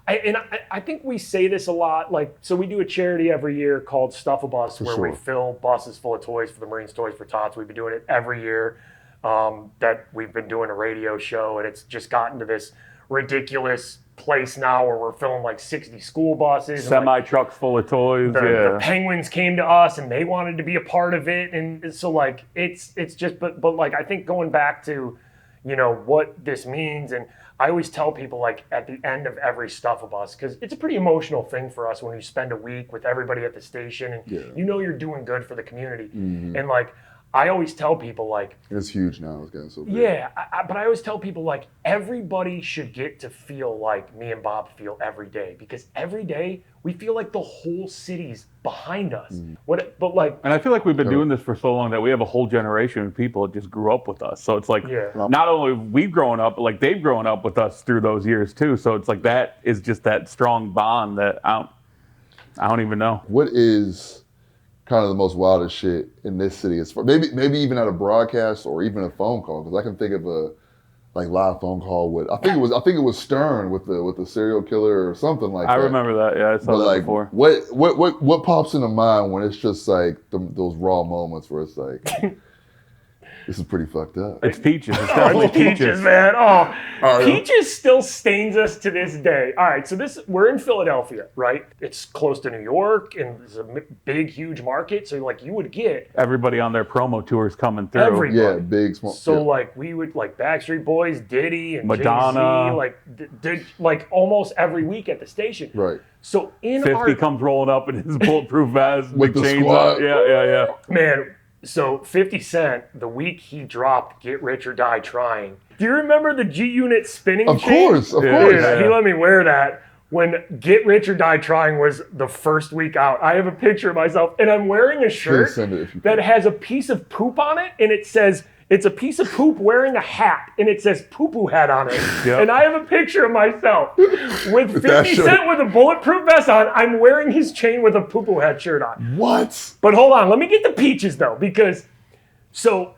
I think we say this a lot. Like, so we do a charity every year called Stuff a Bus, where we fill buses full of toys for the Marines Toys for Tots. We've been doing it every year. That we've been doing a radio show, and it's just gotten to this ridiculous place now where we're filling like 60 school buses. Semi-trucks full of toys. The Penguins came to us and they wanted to be a part of it. And so like, it's just, but like, I think going back to, you know, what this means. And I always tell people like at the end of every Stuff a Bus, because it's a pretty emotional thing for us when you spend a week with everybody at the station and you know you're doing good for the community. Mm-hmm. And like, I always tell people like... It's huge now. It's getting so big. Yeah, but I always tell people like everybody should get to feel like me and Bob feel every day, because every day we feel like the whole city's behind us. But like... And I feel like we've been doing this for so long that we have a whole generation of people that just grew up with us. So it's like not only we've grown up, but like they've grown up with us through those years too. So it's like that is just that strong bond that I don't even know. What is... kind of the most wildest shit in this city, as far maybe even at a broadcast or even a phone call, because I can think of a like live phone call with I think it was Stern with the serial killer or something like that. I remember that. Yeah, I saw that before. What pops into mind when it's just like those raw moments where it's like this is pretty fucked up. It's Peaches. It's definitely Peaches, man. Peaches still stains us to this day. All right, so we're in Philadelphia, right? It's close to New York, and it's a big, huge market. So like you would get everybody on their promo tours coming through. Everybody. Yeah, big, small. So like we would like Backstreet Boys, Diddy, and Madonna, Jay-Z, like did like almost every week at the station. Right. So 50 comes rolling up in his bulletproof vest with the chains squad. up. Yeah. Man. So 50 Cent, the week he dropped Get Rich or Die Trying. Do you remember the G-Unit spinning chain? Of course. Yeah. He let me wear that when Get Rich or Die Trying was the first week out. I have a picture of myself, and I'm wearing a shirt that has a piece of poop on it, and it says, it's a piece of poop wearing a hat, and it says poo-poo hat on it. Yep. And I have a picture of myself with 50 Cent with a bulletproof vest on. I'm wearing his chain with a poo-poo hat shirt on. What? But hold on, let me get the Peaches though, because so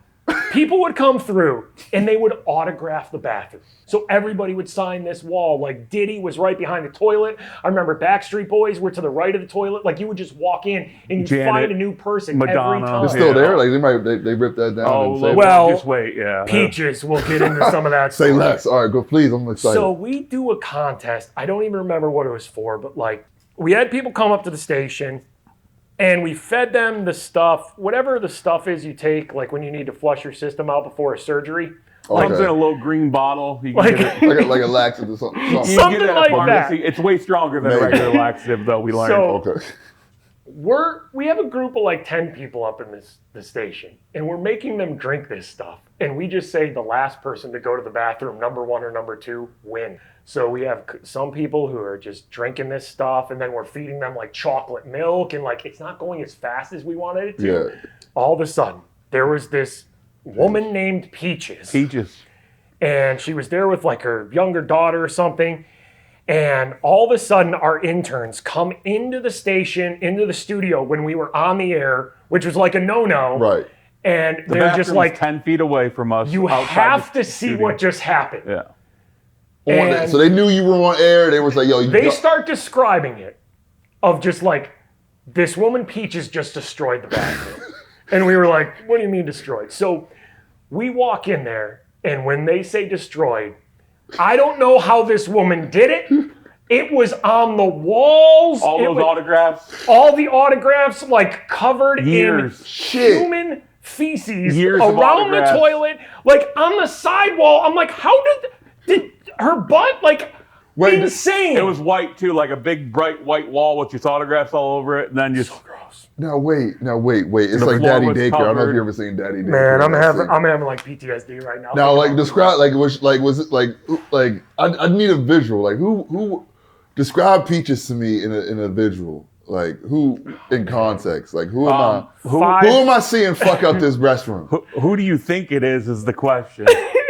people would come through and they would autograph the bathroom. So everybody would sign this wall. Like Diddy was right behind the toilet. I remember Backstreet Boys were to the right of the toilet. Like you would just walk in and you'd find a new person Madonna, every time. They're still there? Like they ripped that down. Oh, well, just wait, yeah. Peaches, we'll get into some of that. Say less. All right, go please, I'm excited. So we do a contest. I don't even remember what it was for, but like we had people come up to the station and we fed them the stuff, whatever the stuff is you take, like when you need to flush your system out before a surgery. Comes in a little green bottle. You can like, get it. like a laxative or something. Something like that. It's way stronger than a regular laxative, though, we learned. So, we have a group of like 10 people up in the station, and we're making them drink this stuff. And we just say the last person to go to the bathroom, number 1 or number 2, win. So we have some people who are just drinking this stuff, and then we're feeding them like chocolate milk, and like it's not going as fast as we wanted it to. Yeah. All of a sudden, there was this woman named Peaches. And she was there with like her younger daughter or something. And all of a sudden, our interns come into the station, into the studio when we were on the air, which was like a no-no. Right. And they're just like 10 feet away from us. You have to see what just happened. Yeah. So they knew you were on air. They was like, yo. They start describing it of just like, this woman Peaches just destroyed the bathroom. And we were like, what do you mean destroyed? So we walk in there, and when they say destroyed, I don't know how this woman did it. It was on the walls. All those autographs. All the autographs, like covered in human feces around the toilet, like on the sidewall. I'm like, how did her butt, like, Wait, Insane. It was white too, like a big bright white wall with just autographs all over it, and then just. So gross. Now wait. It's The like floor Daddy was Daycare. I don't know if covered. you ever seen Daddy Daycare. Man, I'm That having like PTSD right now. Now, like, describe, like, was it like I need a visual. Like, who describe Peaches to me in a visual. Like, who in context? Like, who am who am I seeing fuck up this restroom? Who do you think it is the question?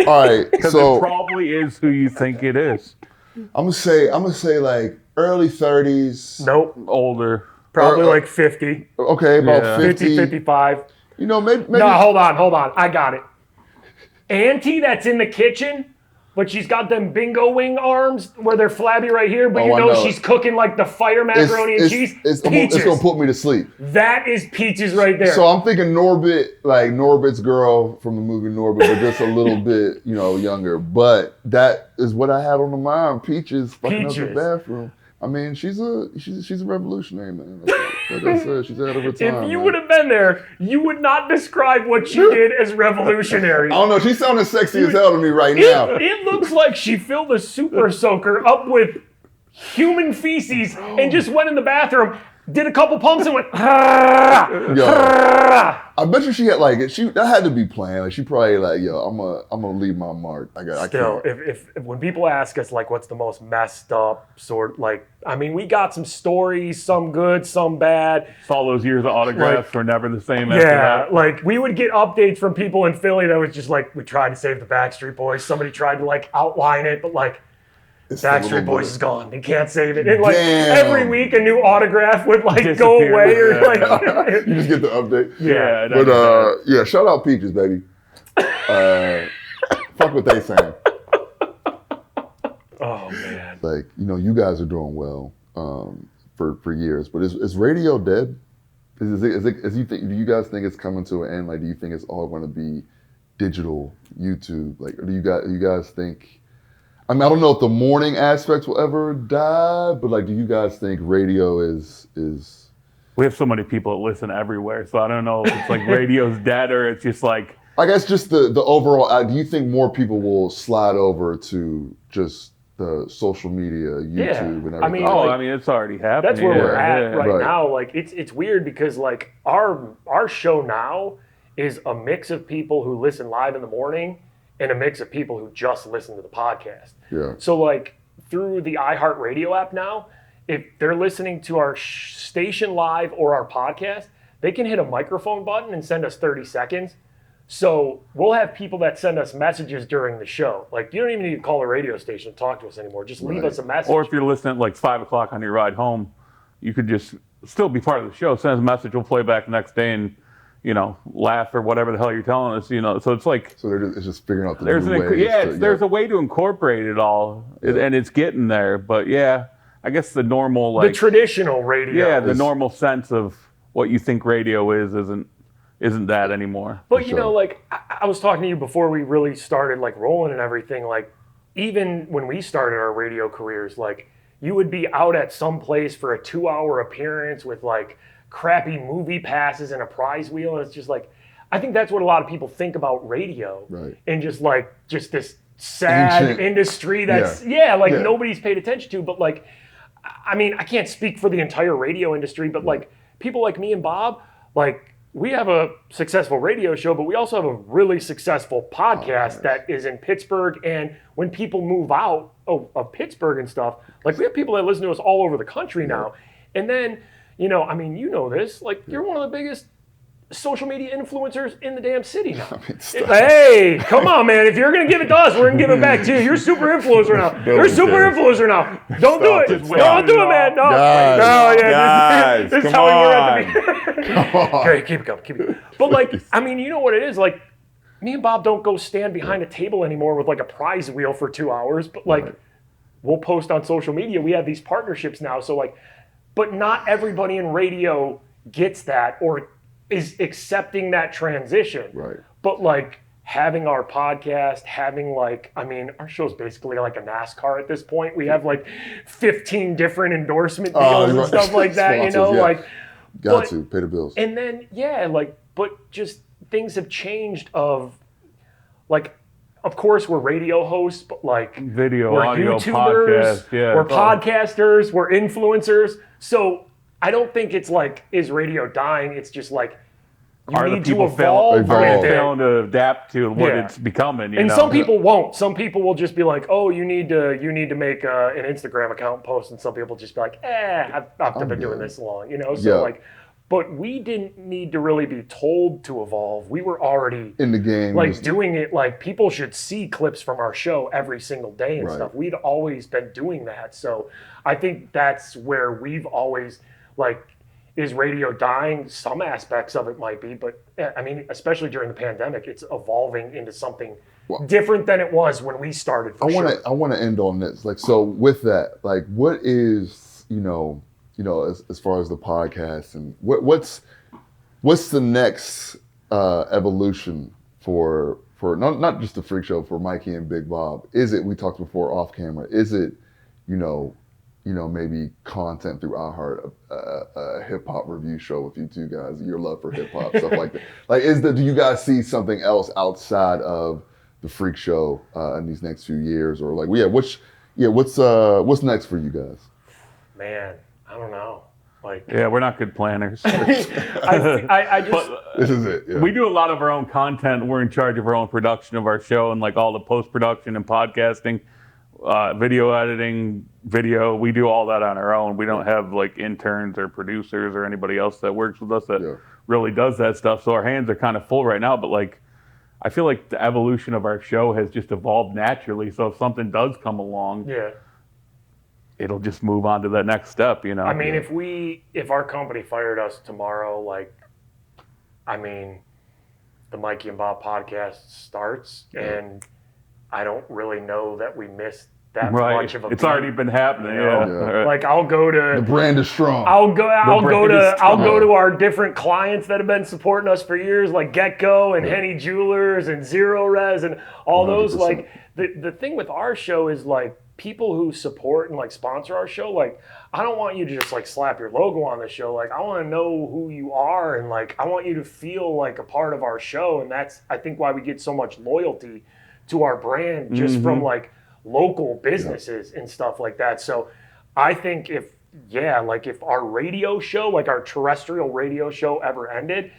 All right, Because so it probably is who you think it is. I'm gonna say like early 30s. Nope. Older. Probably like 50. Okay, about Yeah. 50, 55. You know, maybe. No, hold on. I got it. Auntie that's in the kitchen, but she's got them bingo wing arms where they're flabby right here, but Oh, you I know know she's cooking like the fire macaroni and cheese. It's Peaches. gonna put me to sleep. That is Peaches right there. So I'm thinking Norbit, like Norbit's girl from the movie Norbit, but just a little bit, younger. But that is what I had on the mind. Peaches fucking up the bathroom. I mean, she's a revolutionary, man. Like I said, she's ahead of her time. If you would have been there, you would not describe what she did as revolutionary. I don't know. She's sounding sexy as hell to me right now. It looks like she filled a super soaker up with human feces and just went in the bathroom, did a couple pumps and went, I bet you she had that had to be planned. Like she probably I'm gonna leave my mark. Still, if when people ask us like what's the most messed up sort, we got some stories, some good, some bad. All those years of autographs were never the same after that. Like we would get updates from people in Philly that was just like, we tried to save the Backstreet Boys. Somebody tried to outline it, but Backstreet Boys is gone. They can't save it. And every week a new autograph would go away or you just get the update. Yeah. But shout out Peaches, baby. Fuck what they saying. Oh man. You guys are doing well for years, but is radio dead? Do you guys think it's coming to an end? Do you think it's all going to be digital, YouTube? Or do you guys think? I mean, I don't know if the morning aspects will ever die, but do you guys think radio is? We have so many people that listen everywhere, so I don't know if it's radio's dead or it's just I guess just the overall. Do you think more people will slide over to just the social media, YouTube, and everything? It's already happening. That's where we're at right now. It's weird because our show now is a mix of people who listen live in the morning and a mix of people who just listen to the podcast. Yeah. So through the iHeartRadio app now, if they're listening to our station live or our podcast, they can hit a microphone button and send us 30 seconds. So we'll have people that send us messages during the show. You don't even need to call a radio station to talk to us anymore. Just leave us a message. Or if you're listening at 5 o'clock on your ride home, you could just still be part of the show. Send us a message, we'll play back the next day and laugh or whatever the hell you're telling us, So it's it's just figuring out the new ways. There's a way to incorporate it all, and it's getting there. But I guess the normal the traditional radio. Yeah, the normal sense of what you think radio isn't that anymore. But I was talking to you before we really started rolling and everything. Even when we started our radio careers, you would be out at some place for a 2-hour appearance with crappy movie passes and a prize wheel, and it's just I think that's what a lot of people think about radio, right? And just this sad ancient industry that's nobody's paid attention to. But I can't speak for the entire radio industry, but people like me and Bob, we have a successful radio show, but we also have a really successful podcast that is in Pittsburgh. And when people move out of Pittsburgh and stuff, we have people that listen to us all over the country now. And then this, you're one of the biggest social media influencers in the damn city now. Hey, come on, man. If you're going to give it to us, we're going to give it back to you. You're super influencer now. You're super influencer now. Don't do it. Don't do it, man. No. Guys, this is come how we were on. at the beginning. Okay, keep it going. But you know what it is? Me and Bob don't go stand behind a table anymore with a prize wheel for 2 hours. But we'll post on social media. We have these partnerships now. So but not everybody in radio gets that or is accepting that transition. Right. But having our podcast, having our show's basically like a NASCAR at this point. We have 15 different endorsement deals and stuff like that, Sponsors, Got to pay the bills. And then but just things have changed of of course, we're radio hosts, but like Video, we're audio, YouTubers, podcast, yeah, we're it's all- podcasters, we're influencers. So I don't think it's like, is radio dying? It's just like, you Are the need to people evolve with it. failing to adapt to what Yeah. it's becoming? You And know? some people won't. Some people will just be like, "Oh, you need to make an Instagram account post," and some people just be like, I've been doing this long," you know. So Yeah. like, but we didn't need to really be told to evolve. We were already In the game. like just- doing it. Like people should see clips from our show every single day and Right. stuff. We'd always been doing that. So I think that's where we've always like. Is radio dying? Some aspects of it might be, but I mean, especially during the pandemic, it's evolving into something different than it was when we started. I want to end on this. Like, so with that, like, what is, as far as the podcast and what's the next evolution for not just the Freak Show, for Mikey and Big Bob? Is it, we talked before off camera, is it, maybe content through iHeart, a hip hop review show with you two guys, your love for hip hop, stuff like that. Like, do you guys see something else outside of the Freak Show in these next few years, or like, what's next for you guys? Man, I don't know. Like, Yeah, we're not good planners. I just This is it. Yeah. We do a lot of our own content. We're in charge of our own production of our show and like all the post-production and podcasting, video editing, we do all that on our own. We don't have like interns or producers or anybody else that works with us that really does that stuff. So our hands are kind of full right now, but like, I feel like the evolution of our show has just evolved naturally. So if something does come along, it'll just move on to that next step, you know? I mean, if our company fired us tomorrow, like, I mean, the Mikey and Bob podcast starts, and I don't really know that we missed that much of a It's beat, already been happening, you know? yeah. Like, I'll go to The brand is strong. I'll go strong. to our different clients that have been supporting us for years, like Getco and Henny Jewelers and Zero Res and all those. 100%. Like the thing with our show is like people who support and like sponsor our show. Like I don't want you to just like slap your logo on the show. Like I want to know who you are and like I want you to feel like a part of our show. And that's I think why we get so much loyalty to our brand just from like local businesses and stuff like that. So I think if our radio show, like our terrestrial radio show ever ended,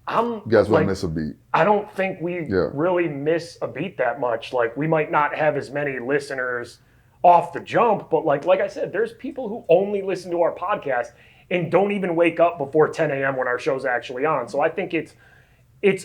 You guys will miss a beat. I don't think we really miss a beat that much. Like we might not have as many listeners off the jump, but like I said, there's people who only listen to our podcast and don't even wake up before 10 a.m. when our show's actually on. So I think it's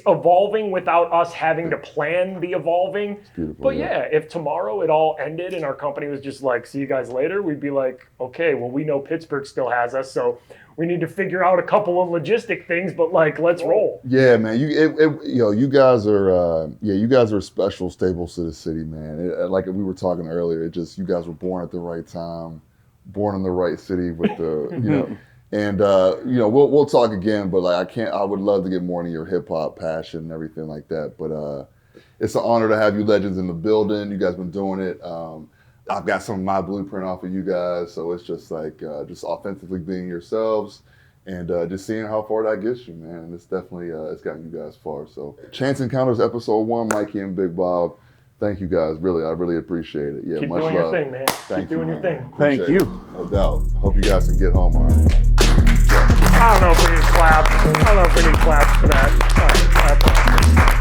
evolving without us having to plan the evolving. But if tomorrow it all ended and our company was just like, see you guys later, we'd be like, okay, well, we know Pittsburgh still has us, so we need to figure out a couple of logistic things, but like, let's roll. Yeah, man. You guys are special staples to the city, man. Like we were talking earlier, you guys were born at the right time, born in the right city with the, And we'll talk again, but like I would love to get more into your hip hop passion and everything like that. But it's an honor to have you legends in the building. You guys been doing it. I've got some of my blueprint off of you guys, so it's just like just authentically being yourselves and just seeing how far that gets you, man. And it's definitely it's gotten you guys far. So Chance Encounters episode 1, Mikey and Big Bob. Thank you guys. Really, I really appreciate it. Yeah, Keep much doing love. your thing, man. Keep doing your thing. Thank Appreciate you. it. No doubt. Hope you guys can get home all right. I don't know if we need claps. I don't know if we need claps for that. All right, clap.